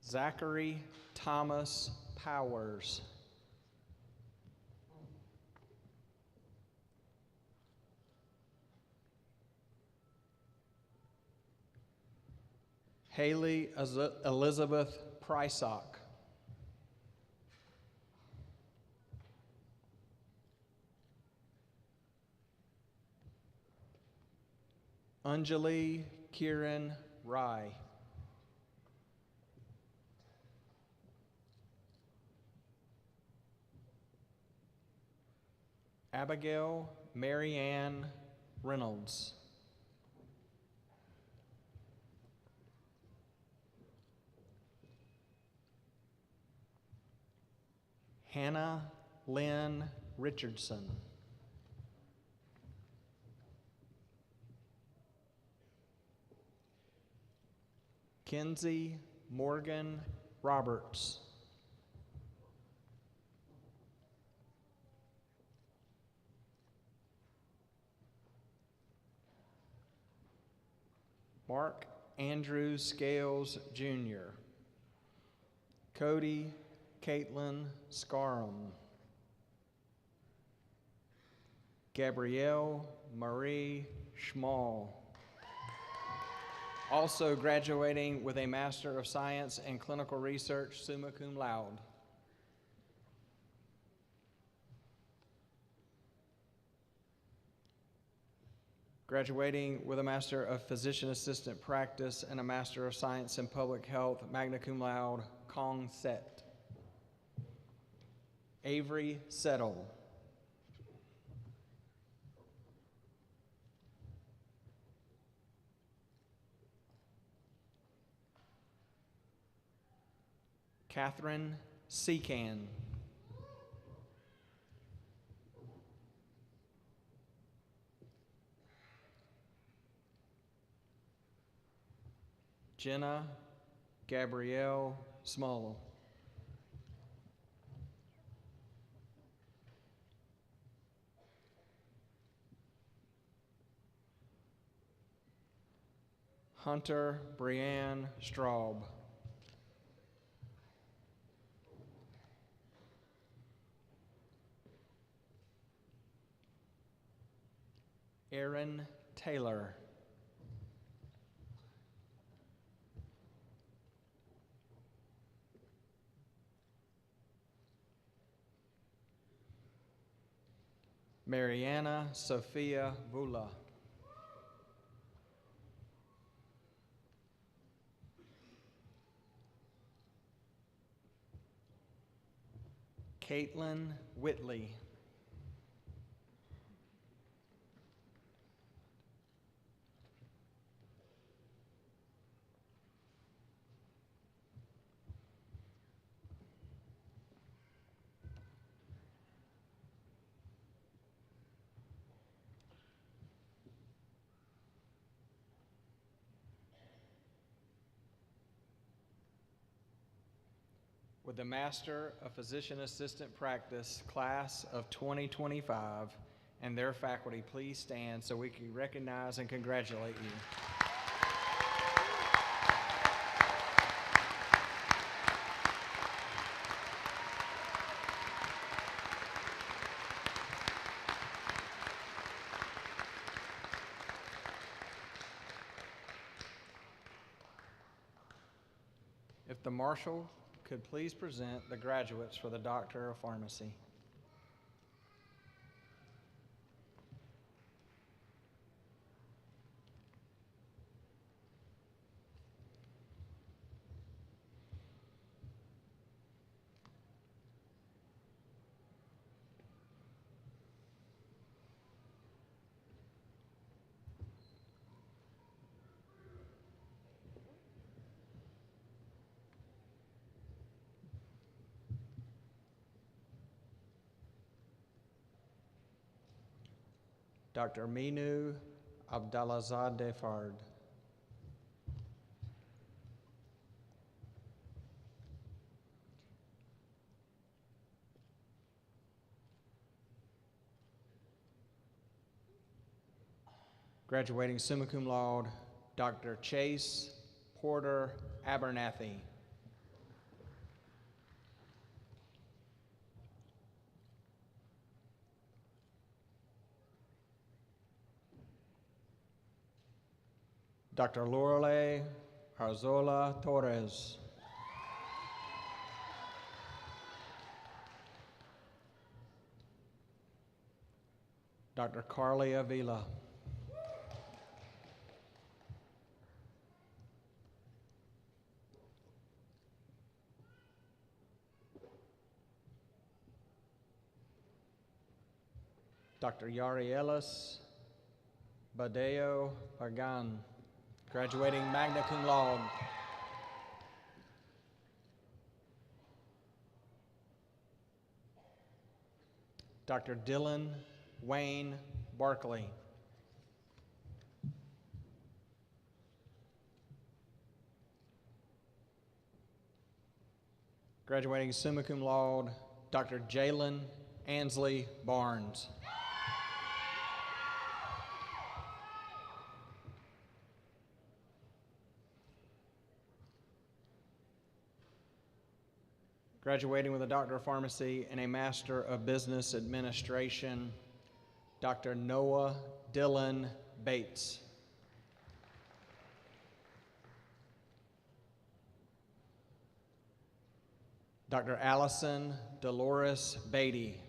Zachary Thomas Powers. Haley Elizabeth Prysock. Anjali Kiran Rai. Abigail Marianne Reynolds. Hannah Lynn Richardson. Kenzie Morgan Roberts. Mark Andrew Scales Jr. Cody Caitlin Scarum. Gabrielle Marie Schmall. Also graduating with a Master of Science in Clinical Research, summa cum laude. Graduating with a Master of Physician Assistant Practice and a Master of Science in Public Health, magna cum laude, Kong Set. Avery Settle. Catherine Secan. Jenna Gabrielle Small. Hunter Brianne Straub. Aaron Taylor. Mariana Sophia Vula. Caitlin Whitley. With the Master of Physician Assistant Practice, class of 2025, and their faculty, please stand so we can recognize and congratulate you. If the Marshal could please present the graduates for the Doctor of Pharmacy. Dr. Minu Abdalazadeh Fard. Graduating summa cum laude, Dr. Chase Porter Abernathy. Dr. Lorelei Arzola Torres. Dr. Carly Avila. Dr. Yari Ellis Badeo Pagan, graduating magna cum laude. Dr. Dylan Wayne Barkley. Graduating summa cum laude, Dr. Jalen Ansley Barnes. Graduating with a Doctor of Pharmacy and a Master of Business Administration, Dr. Noah Dylan Bates. Dr. Allison Dolores Beatty.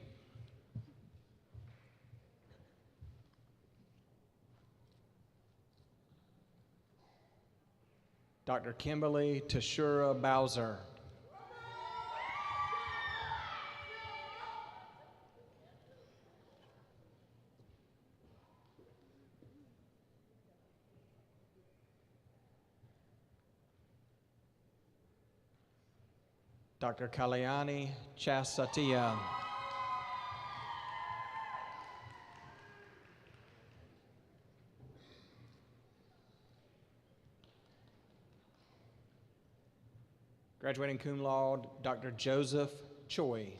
Dr. Kimberly Tashura Bowser. Dr. Kalyani Chasatia. Graduating cum laude, Dr. Joseph Choi.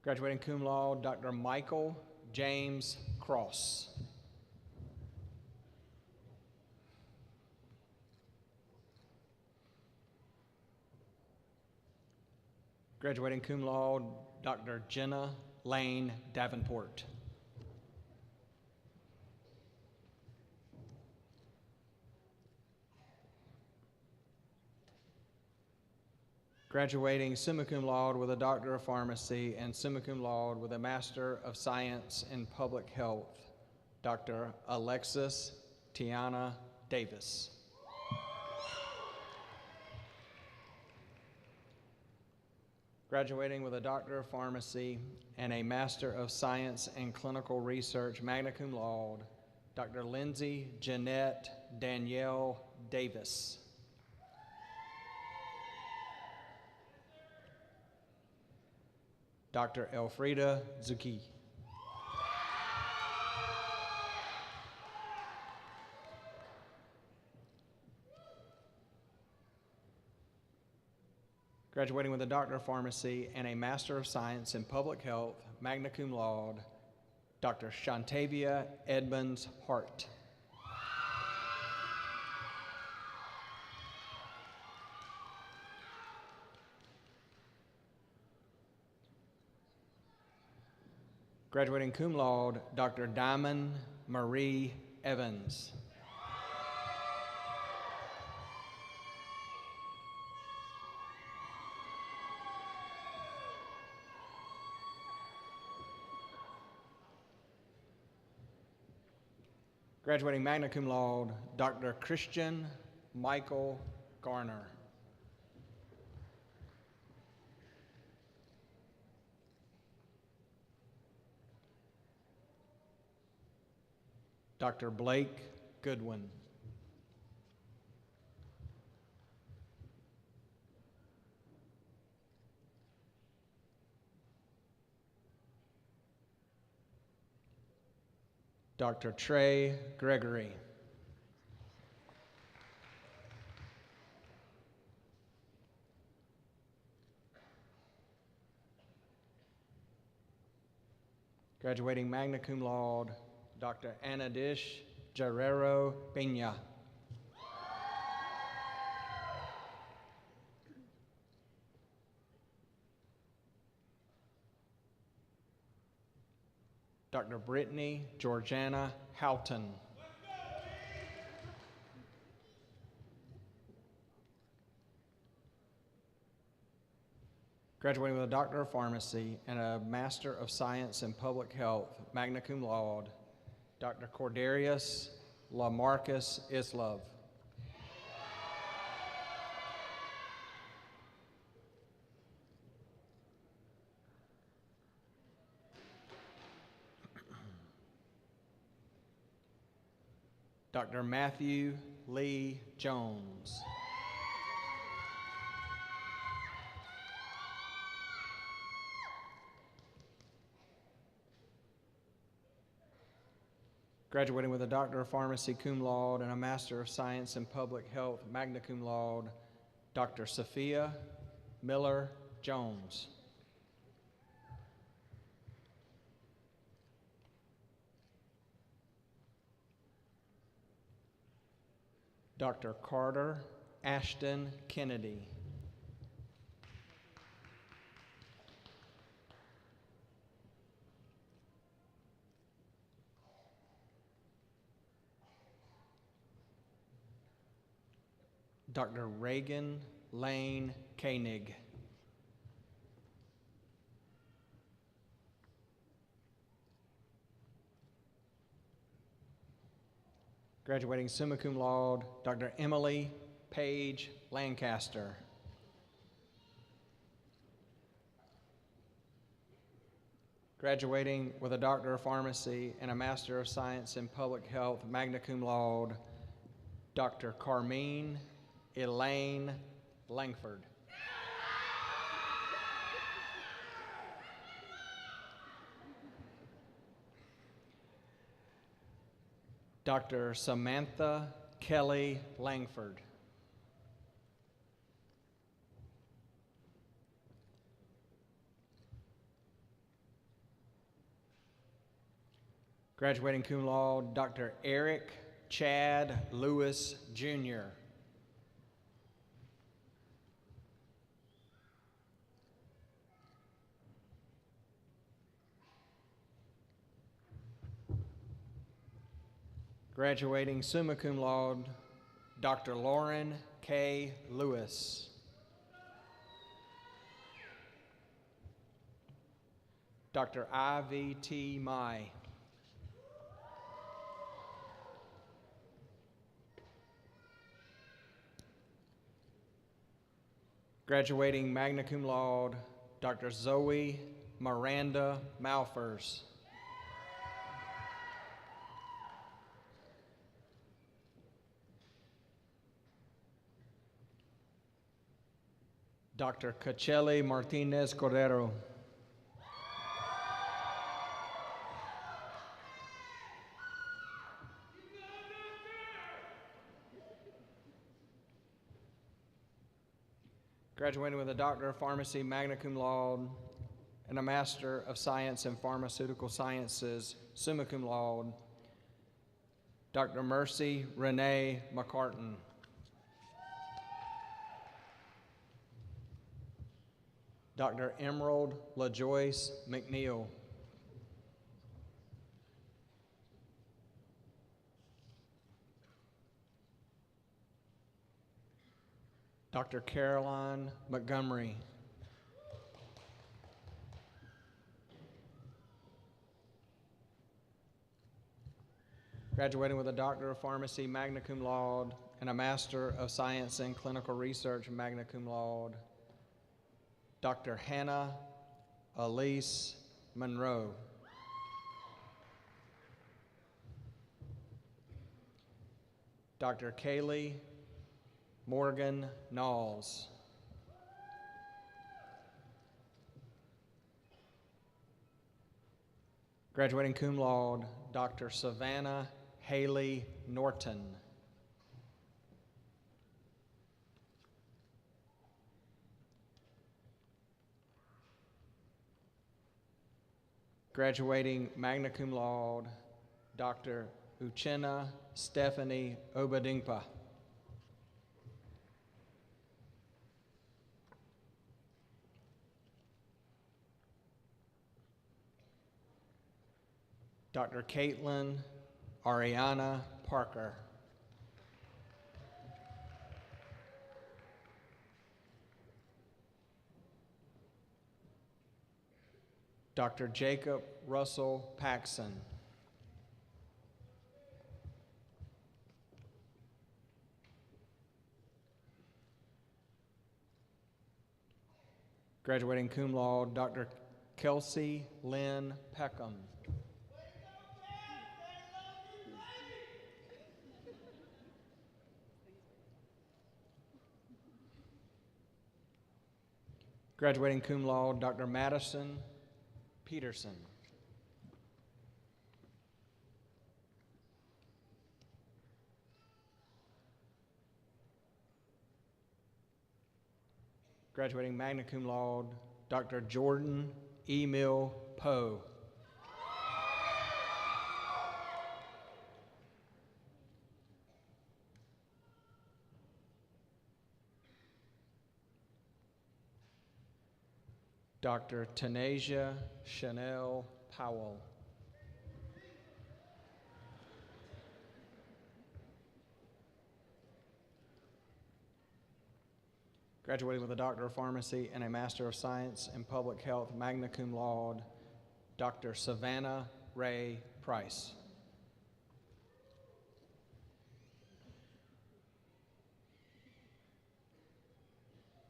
Graduating cum laude, Dr. Michael James Cross. Graduating cum laude, Dr. Jenna Lane Davenport. Graduating summa cum laude with a Doctor of Pharmacy and summa cum laude with a Master of Science in Public Health, Dr. Alexis Tiana Davis. Graduating with a Doctor of Pharmacy and a Master of Science in Clinical Research, magna cum laude, Dr. Lindsay Jeanette Danielle Davis. Dr. Elfrida Zucchi. Graduating with a Doctor of Pharmacy and a Master of Science in Public Health, magna cum laude, Dr. Shantavia Edmonds Hart. Graduating cum laude, Dr. Diamond Marie Evans. Graduating magna cum laude, Dr. Christian Michael Garner. Dr. Blake Goodwin. Dr. Trey Gregory. Graduating magna cum laude, Dr. Anadish Guerrero Peña. Dr. Brittany Georgiana Houghton. Graduating with a Doctor of Pharmacy and a Master of Science in Public Health, magna cum laude, Dr. Cordarius Lamarcus Islov. Dr. Matthew Lee Jones. Graduating with a Doctor of Pharmacy cum laude and a Master of Science in Public Health, magna cum laude, Dr. Sophia Miller Jones. Dr. Carter Ashton Kennedy. Dr. Reagan Lane Koenig. Graduating summa cum laude, Dr. Emily Page Lancaster. Graduating with a Doctor of Pharmacy and a Master of Science in Public Health, magna cum laude, Dr. Carmine Elaine Langford. Dr. Samantha Kelly Langford. Graduating cum laude, Dr. Eric Chad Lewis, Jr. Graduating summa cum laude, Dr. Lauren K. Lewis. Dr. I.V.T. Mai. Graduating magna cum laude, Dr. Zoe Miranda Malfers. Dr. Cacheli Martinez Cordero. Graduating with a Doctor of Pharmacy, magna cum laude, and a Master of Science in Pharmaceutical Sciences, summa cum laude, Dr. Mercy Renee McCartan. Dr. Emerald LaJoyce McNeil. Dr. Caroline Montgomery. Graduating with a Doctor of Pharmacy, magna cum laude, and a Master of Science in Clinical Research, magna cum laude, Dr. Hannah Elise Monroe. Dr. Kaylee Morgan Knowles. Graduating cum laude, Dr. Savannah Haley Norton. Graduating magna cum laude, Dr. Uchenna Stephanie Obadingpa. Dr. Caitlin Ariana Parker. Dr. Jacob Russell Paxson. Graduating cum laude, Dr. Kelsey Lynn Peckham. Graduating cum laude, Dr. Madison Peterson. Graduating magna cum laude, Dr. Jordan Emil Poe. Dr. Tanasia Chanel Powell. Graduating with a Doctor of Pharmacy and a Master of Science in Public Health, magna cum laude, Dr. Savannah Ray Price.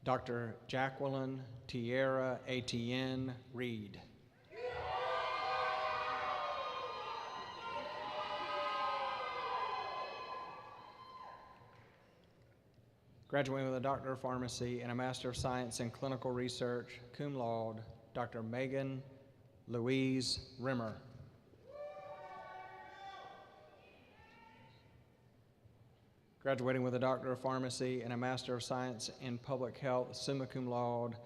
Dr. Jacqueline Tierra Etienne Reed. Graduating with a Doctor of Pharmacy and a Master of Science in Clinical Research, cum laude, Dr. Megan Louise Rimmer. Graduating with a Doctor of Pharmacy and a Master of Science in Public Health, summa cum laude,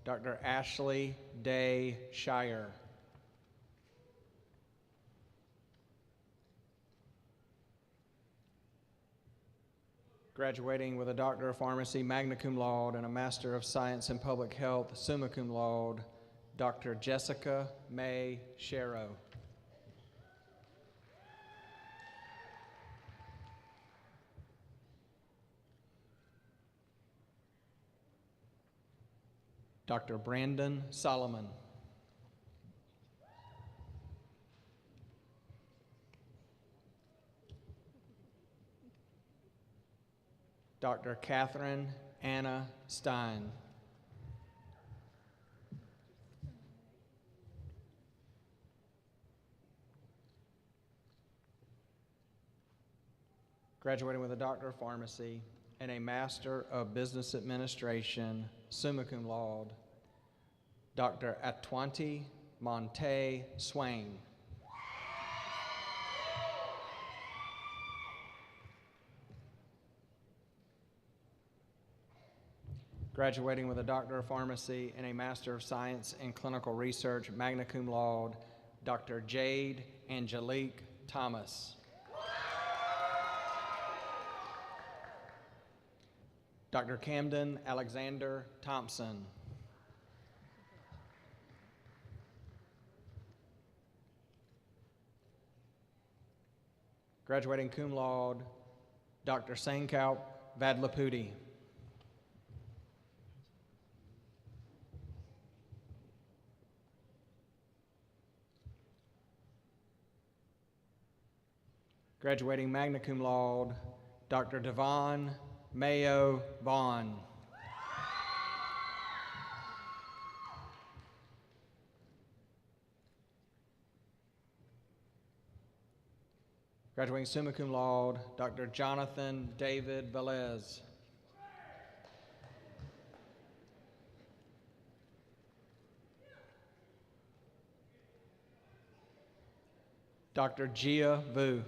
Dr. Ashley Day Shire. Graduating with a Doctor of Pharmacy, magna cum laude, and a Master of Science in Public Health, summa cum laude, Dr. Jessica May Sharrow. Dr. Brandon Solomon. Dr. Catherine Anna Stein. Graduating with a Doctor of Pharmacy and a Master of Business Administration, summa cum laude, Dr. Atwanti Monte Swain. Graduating with a Doctor of Pharmacy and a Master of Science in Clinical Research, magna cum laude, Dr. Jade Angelique Thomas. Dr. Camden Alexander Thompson. Graduating cum laude, Dr. Sankaup Vadlapudi. Graduating magna cum laude, Dr. Devon Mayo Vaughn. Graduating summa cum laude, Dr. Jonathan David Velez. Dr. Gia Vu.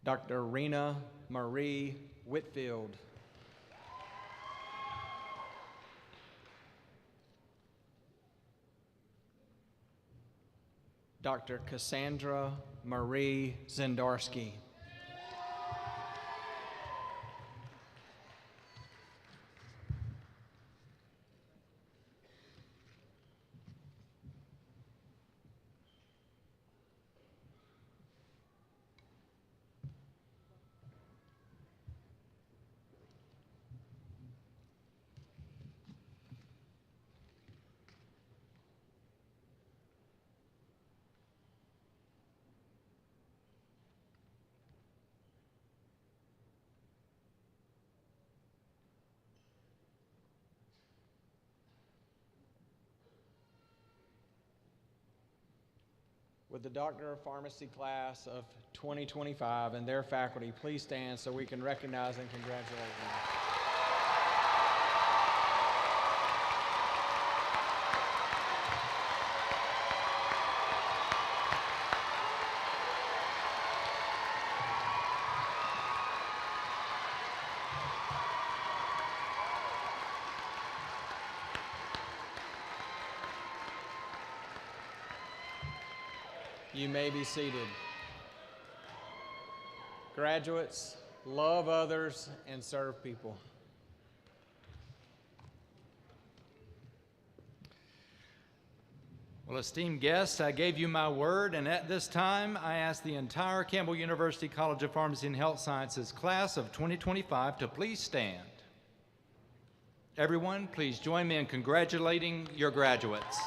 Dr. Rena Marie Whitfield. Dr. Cassandra Marie Zendarski. Would the Doctor of Pharmacy class of 2025 and their faculty please stand so we can recognize and congratulate them. You may be seated. Graduates, love others and serve people. Well, esteemed guests, I gave you my word, and at this time, I ask the entire Campbell University College of Pharmacy and Health Sciences class of 2025 to please stand. Everyone, please join me in congratulating your graduates.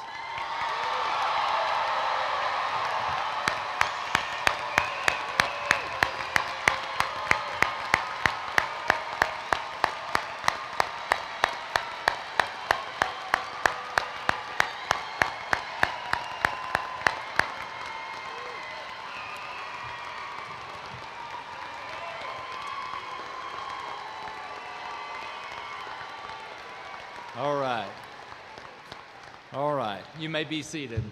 All right, you may be seated.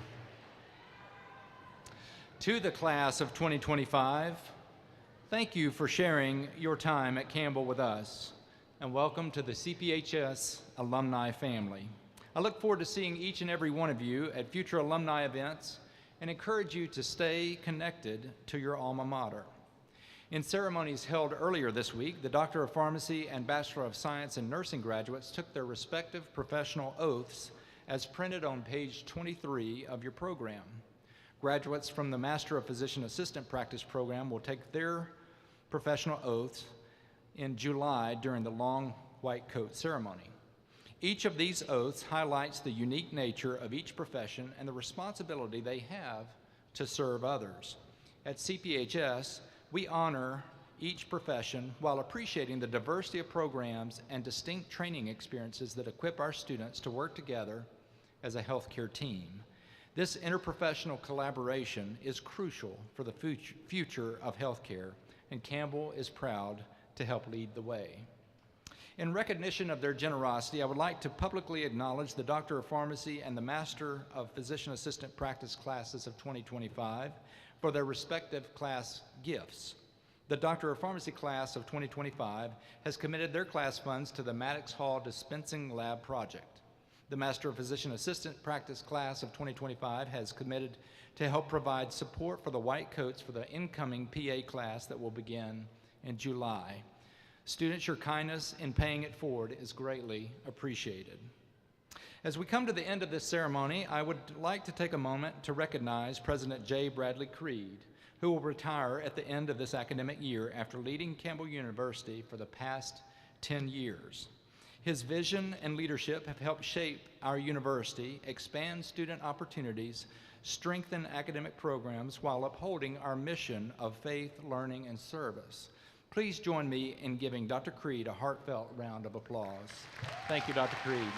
To the class of 2025, thank you for sharing your time at Campbell with us, and welcome to the CPHS alumni family. I look forward to seeing each and every one of you at future alumni events and encourage you to stay connected to your alma mater. In ceremonies held earlier this week, the Doctor of Pharmacy and Bachelor of Science in Nursing graduates took their respective professional oaths as printed on page 23 of your program. Graduates from the Master of Physician Assistant Practice program will take their professional oaths in July during the long white coat ceremony. Each of these oaths highlights the unique nature of each profession and the responsibility they have to serve others. At CPHS, we honor each profession while appreciating the diversity of programs and distinct training experiences that equip our students to work together as a healthcare team. This interprofessional collaboration is crucial for the future of healthcare, and Campbell is proud to help lead the way. In recognition of their generosity, I would like to publicly acknowledge the Doctor of Pharmacy and the Master of Physician Assistant Practice classes of 2025 for their respective class gifts. The Doctor of Pharmacy class of 2025 has committed their class funds to the Maddox Hall Dispensing Lab project. The Master of Physician Assistant Practice class of 2025 has committed to help provide support for the white coats for the incoming PA class that will begin in July. Students, your kindness in paying it forward is greatly appreciated. As we come to the end of this ceremony, I would like to take a moment to recognize President J. Bradley Creed, who will retire at the end of this academic year after leading Campbell University for the past 10 years. His vision and leadership have helped shape our university, expand student opportunities, strengthen academic programs while upholding our mission of faith, learning, and service. Please join me in giving Dr. Creed a heartfelt round of applause. Thank you, Dr. Creed.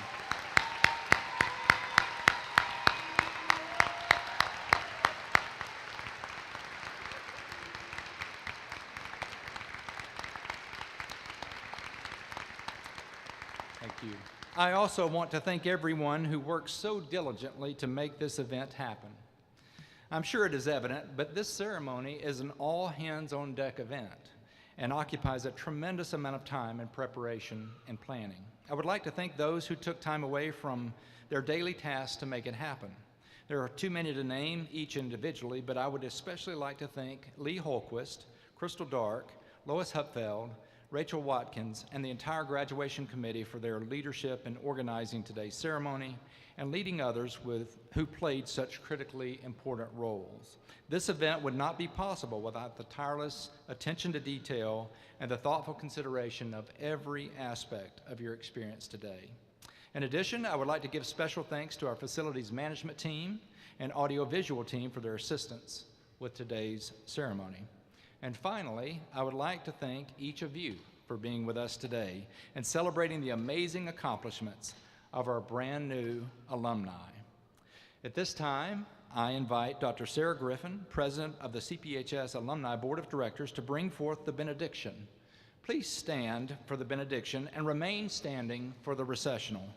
Thank you. I also want to thank everyone who worked so diligently to make this event happen. I'm sure it is evident, but this ceremony is an all-hands-on-deck event and occupies a tremendous amount of time in preparation and planning. I would like to thank those who took time away from their daily tasks to make it happen. There are too many to name each individually, but I would especially like to thank Lee Holquist, Crystal Dark, Lois Hupfeld, Rachel Watkins, and the entire graduation committee for their leadership in organizing today's ceremony and leading others who played such critically important roles. This event would not be possible without the tireless attention to detail and the thoughtful consideration of every aspect of your experience today. In addition, I would like to give special thanks to our facilities management team and audiovisual team for their assistance with today's ceremony. And finally, I would like to thank each of you for being with us today and celebrating the amazing accomplishments of our brand new alumni. At this time, I invite Dr. Sarah Griffin, President of the CPHS Alumni Board of Directors, to bring forth the benediction. Please stand for the benediction and remain standing for the recessional.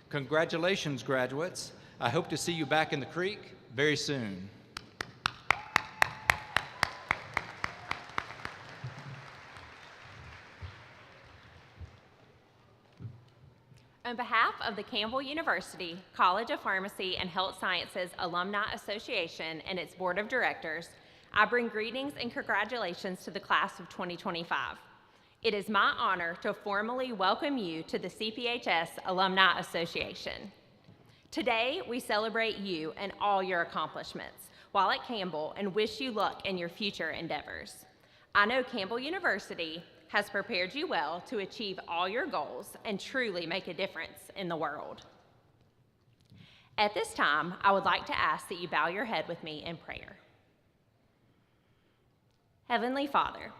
Congratulations, graduates. I hope to see you back in the creek very soon. On behalf of the Campbell University College of Pharmacy and Health Sciences Alumni Association and its Board of Directors, I bring greetings and congratulations to the class of 2025. It is my honor to formally welcome you to the CPHS Alumni Association. Today, we celebrate you and all your accomplishments while at Campbell and wish you luck in your future endeavors. I know Campbell University has prepared you well to achieve all your goals and truly make a difference in the world. At this time, I would like to ask that you bow your head with me in prayer. Heavenly Father,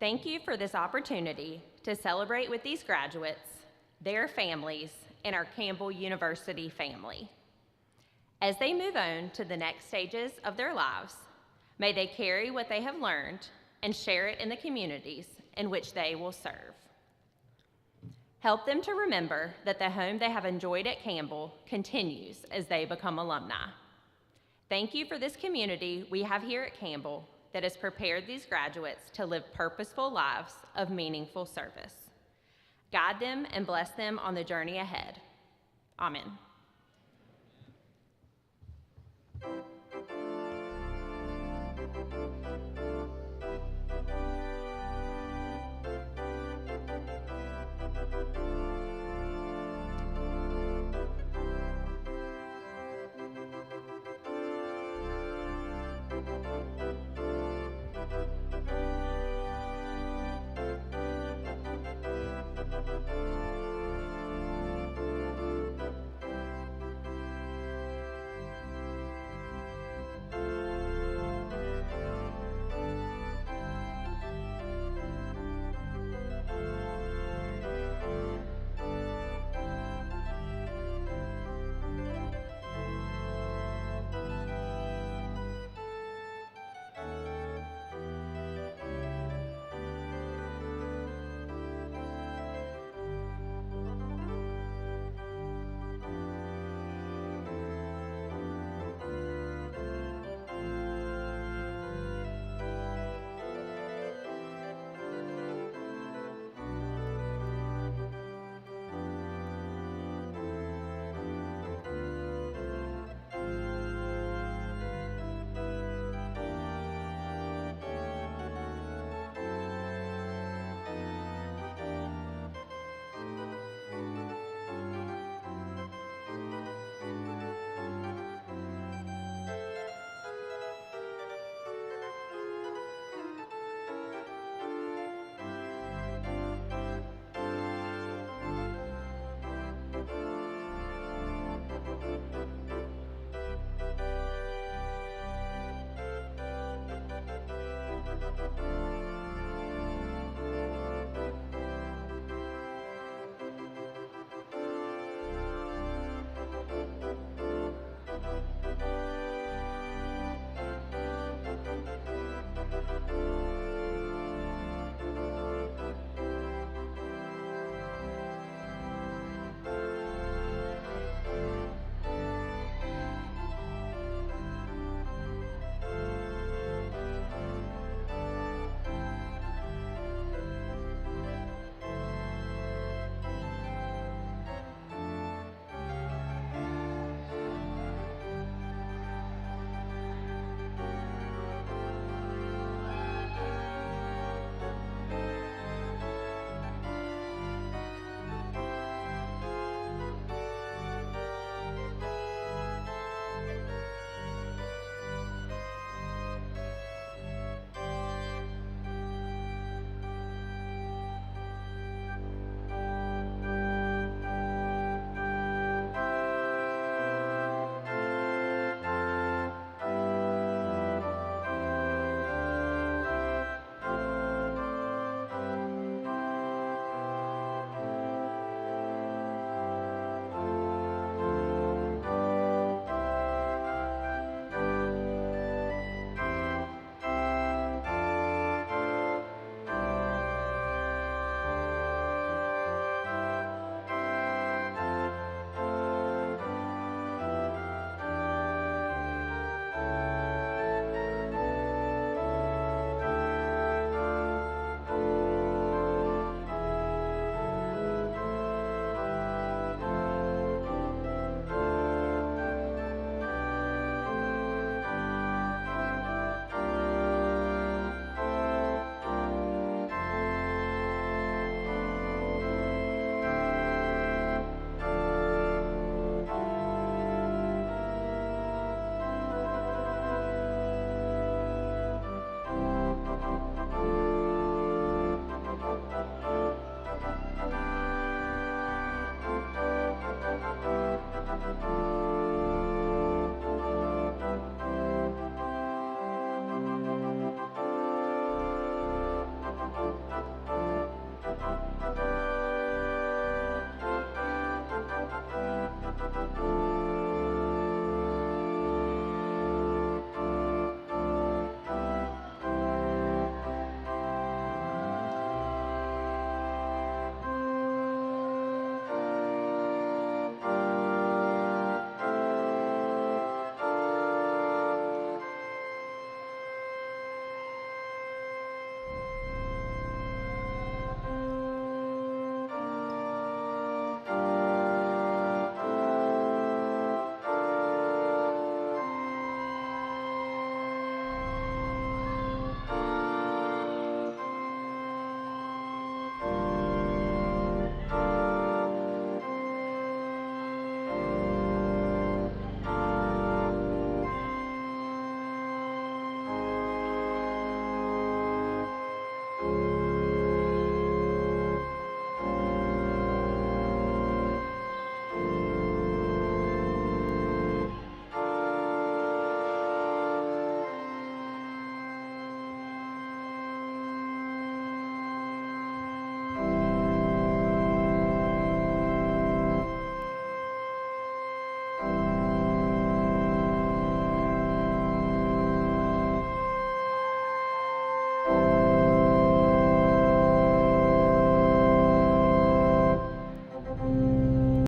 thank you for this opportunity to celebrate with these graduates, their families, and our Campbell University family. As they move on to the next stages of their lives, may they carry what they have learned and share it in the communities in which they will serve. Help them to remember that the home they have enjoyed at Campbell continues as they become alumni. Thank you for this community we have here at Campbell that has prepared these graduates to live purposeful lives of meaningful service. Guide them and bless them on the journey ahead. Amen.